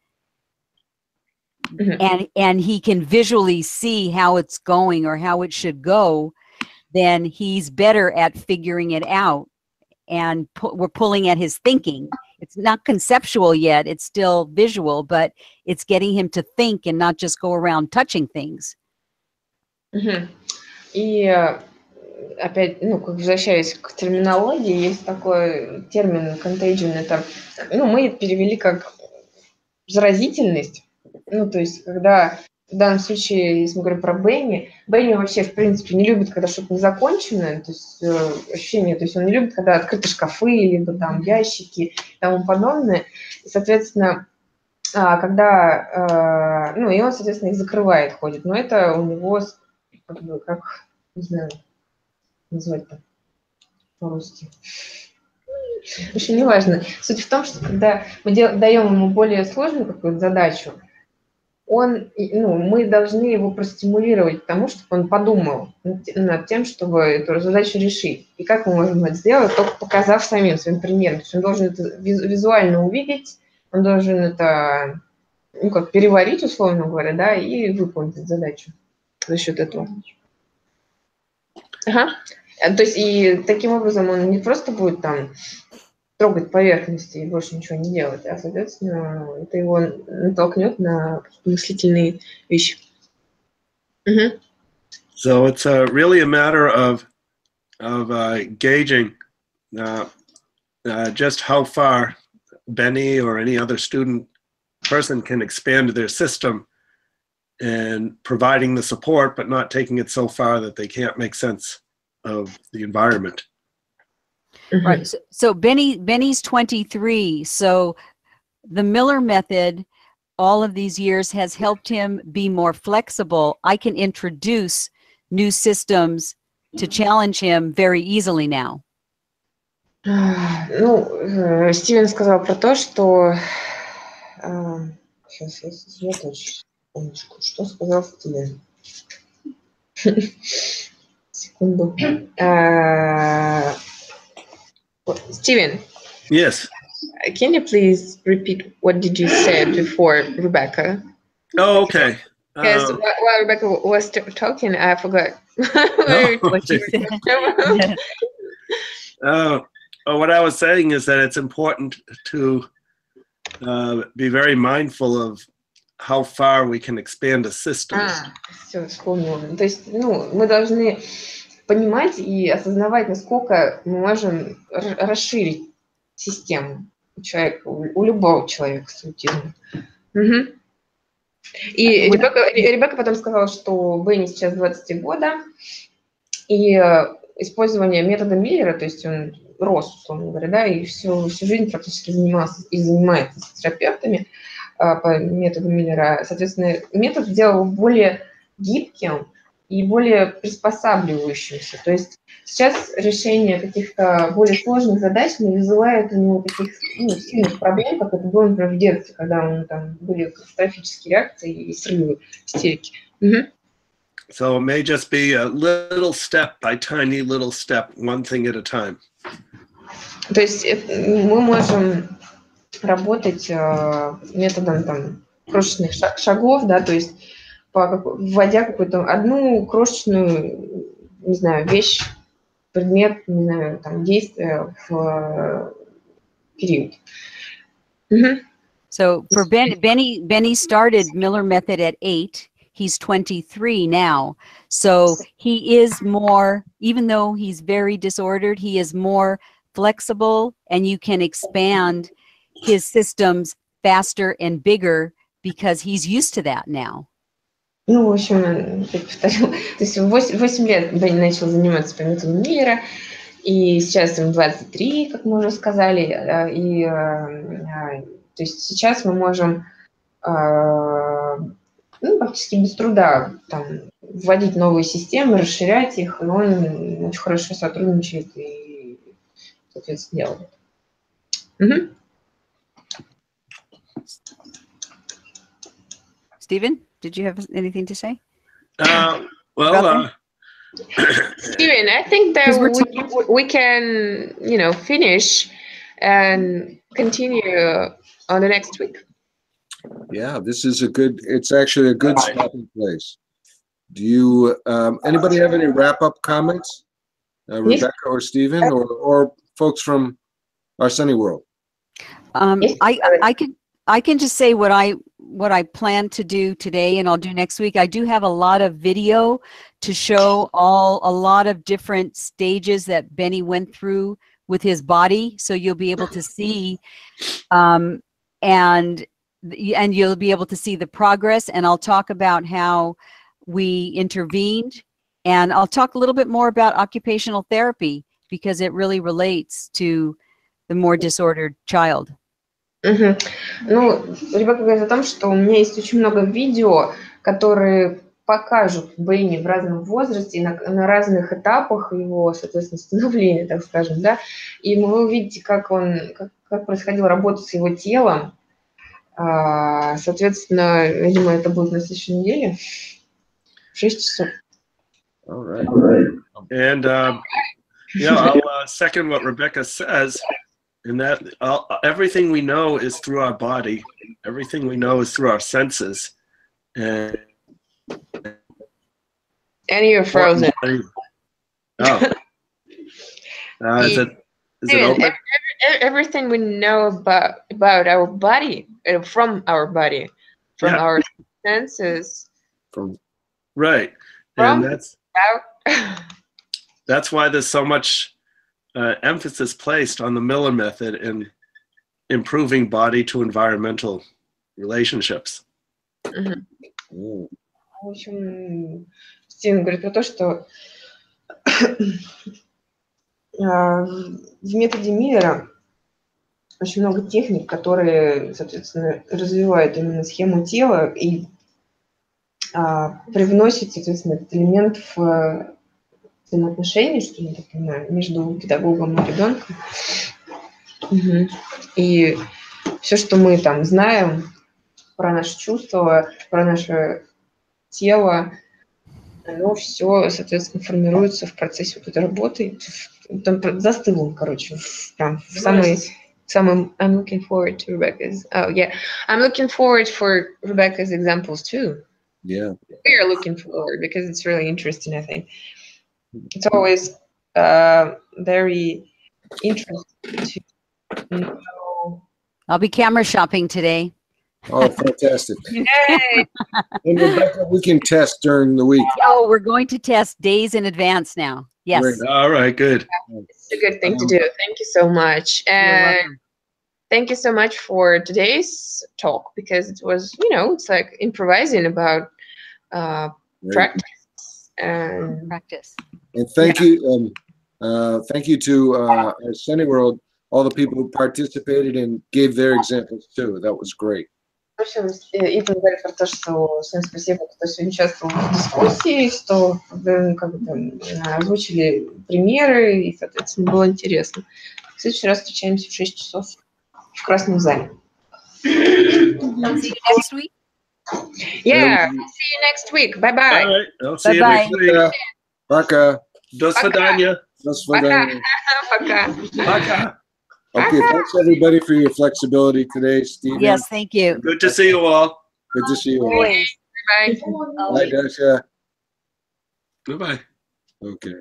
and he can visually see how it's going or how it should go, then he's better at figuring it out. And we're pulling at his thinking. It's not conceptual yet, it's still visual, but it's getting him to think and not just go around touching things. И опять, возвращаясь к терминологии, есть такой термин contagion, это, мы перевели как заразительность. То есть, когда в данном случае, если мы говорим про Бенни вообще, в принципе, не любит, когда что-то незаконченное, то есть ощущение, то есть он не любит, когда открыты шкафы, либо там ящики и тому подобное. И, соответственно, когда, и он, соответственно, их закрывает, ходит. Но это у него, как не знаю, назвать-то по-русски. В общем, неважно. Суть в том, что когда мы даем ему более сложную какую-то задачу, мы должны его простимулировать к тому, чтобы он подумал над тем, чтобы эту задачу решить. И как мы можем это сделать, только показав самим своим примером. То есть он должен это визуально увидеть, он должен это переварить, условно говоря, да, и выполнить эту задачу за счет этого. То есть и таким образом он не просто будет там трогать поверхности и больше ничего не делать, а, соответственно, это его натолкнет на мыслительные вещи. So it's really a matter of gauging just how far Benny or any other person can expand their system and providing the support, but not taking it so far that they can't make sense of the environment. Right. So Benny's 23. So the Miller method, all of these years, has helped him be more flexible. I can introduce new systems to challenge him very easily now. Стивен сказал про то, что... Сейчас я сосредоточусь. Секундочку. Что сказал Стивен? Секунду. Steven. Yes. Can you please repeat what did you say before Rebecca? Oh, okay. Because while Rebecca was talking, I forgot what she said. What I was saying is that it's important to be very mindful of how far we can expand a system. Все, вспомнила. То есть, ну, мы должны понимать и осознавать, насколько мы можем расширить систему у человека, у любого человека с аутизмом. Угу. И Ребекка потом сказала, что Бенни сейчас 23 года, и использование метода Миллера, то есть он рос, условно говоря, да, и всю жизнь практически занимался и занимается с терапевтами по методу Миллера. Соответственно, метод сделал более гибким и более приспосабливающимся. То есть сейчас решение каких-то более сложных задач не вызывает у него таких сильных проблем, как это было, например, в детстве, когда у него там были катастрофические реакции и срывы, истерики. So it may just be a little step by tiny little step, one thing at a time. То есть мы можем работать методом там крошечных шагов, да, то есть вводя какую-то одну крошечную, не знаю, вещь, предмет, не знаю, там, действие в период. So for Benny started Miller method at 8. He's 23 now. So he is more, even though he's very disordered, he is more flexible, and you can expand his systems faster and bigger because he's used to that now. Ну, в общем, я повторю, то есть в 8 лет Бенни начал заниматься по методу Миллера, и сейчас ему 23, как мы уже сказали, и то есть сейчас мы можем практически без труда там, вводить новые системы, расширять их, но он очень хорошо сотрудничает и, соответственно, делает. Stephen, did you have anything to say? Steven, I think that we can, finish and continue on the next week. Yeah, it's actually a good stopping place. Do you, anybody have any wrap-up comments? Rebecca or Stephen or folks from our sunny world? I can just say what I plan to do today and I'll do next week. I do have a lot of video to show a lot of different stages that Benny went through with his body. So you'll be able to see, and you'll be able to see the progress, and I'll talk about how we intervened, and I'll talk a little bit more about occupational therapy because it really relates to the more disordered child. Ну, Ребекка говорит о том, что у меня есть очень много видео, которые покажут Бенни в разном возрасте, на разных этапах его, соответственно, становления, так скажем, да, и вы увидите, как происходила работа с его телом. Соответственно, видимо, это будет на следующей неделе в 6 часов. All right. And I'll second what Rebecca says, in that everything we know is through our body. Everything we know is through our senses. And you're frozen. Oh. Is it open? Everything we know about our body, from our body, from our senses. Right. And that's why there's so much emphasis placed on the Miller method in improving body to environmental relationships. В общем, Стивен говорит про то, что в методе Миллера очень много техник, которые, соответственно, развивают именно схему тела и привносят, соответственно, этот элемент в взаимоотношения, что я так понимаю, между педагогом и ребенком. И все, что мы там знаем про наши чувства, про наше тело, оно все, соответственно, формируется в процессе вот этой работы. Там застыл он, короче, прям в самый I'm looking forward to Rebecca's. Oh, yeah. I'm looking forward for Rebecca's examples too. Yeah. We are looking forward because it's really interesting, I think. It's always very interested to know. I'll be camera shopping today. Oh, fantastic. Yay! And Rebecca, we can test during the week. Oh, we're going to test days in advance now. Yes. Great. All right, good. It's a good thing to do. Thank you so much. You're And welcome. thank you so much for today's talk, because it was, it's like improvising about Great. practice and Practice. And thank you to our Sunny World, all the people who participated and gave their examples too. That was great. В общем, Итан говорит про то, что всем спасибо, кто сегодня участвовал в дискуссии, что озвучили примеры, и, соответственно, было интересно. В следующий раз встречаемся в 6 часов в Красном зале. See you next week. Yeah, see you next week. Bye-bye. All right, I'll see Bye-bye. you next week. Пока. До свидания. До свидания. Пока. Пока. Okay, thanks everybody for your flexibility today, Stephen. Yes, thank you. Good to see you all. Good to see you. Always. Bye. Bye, Dasha. Goodbye. Okay.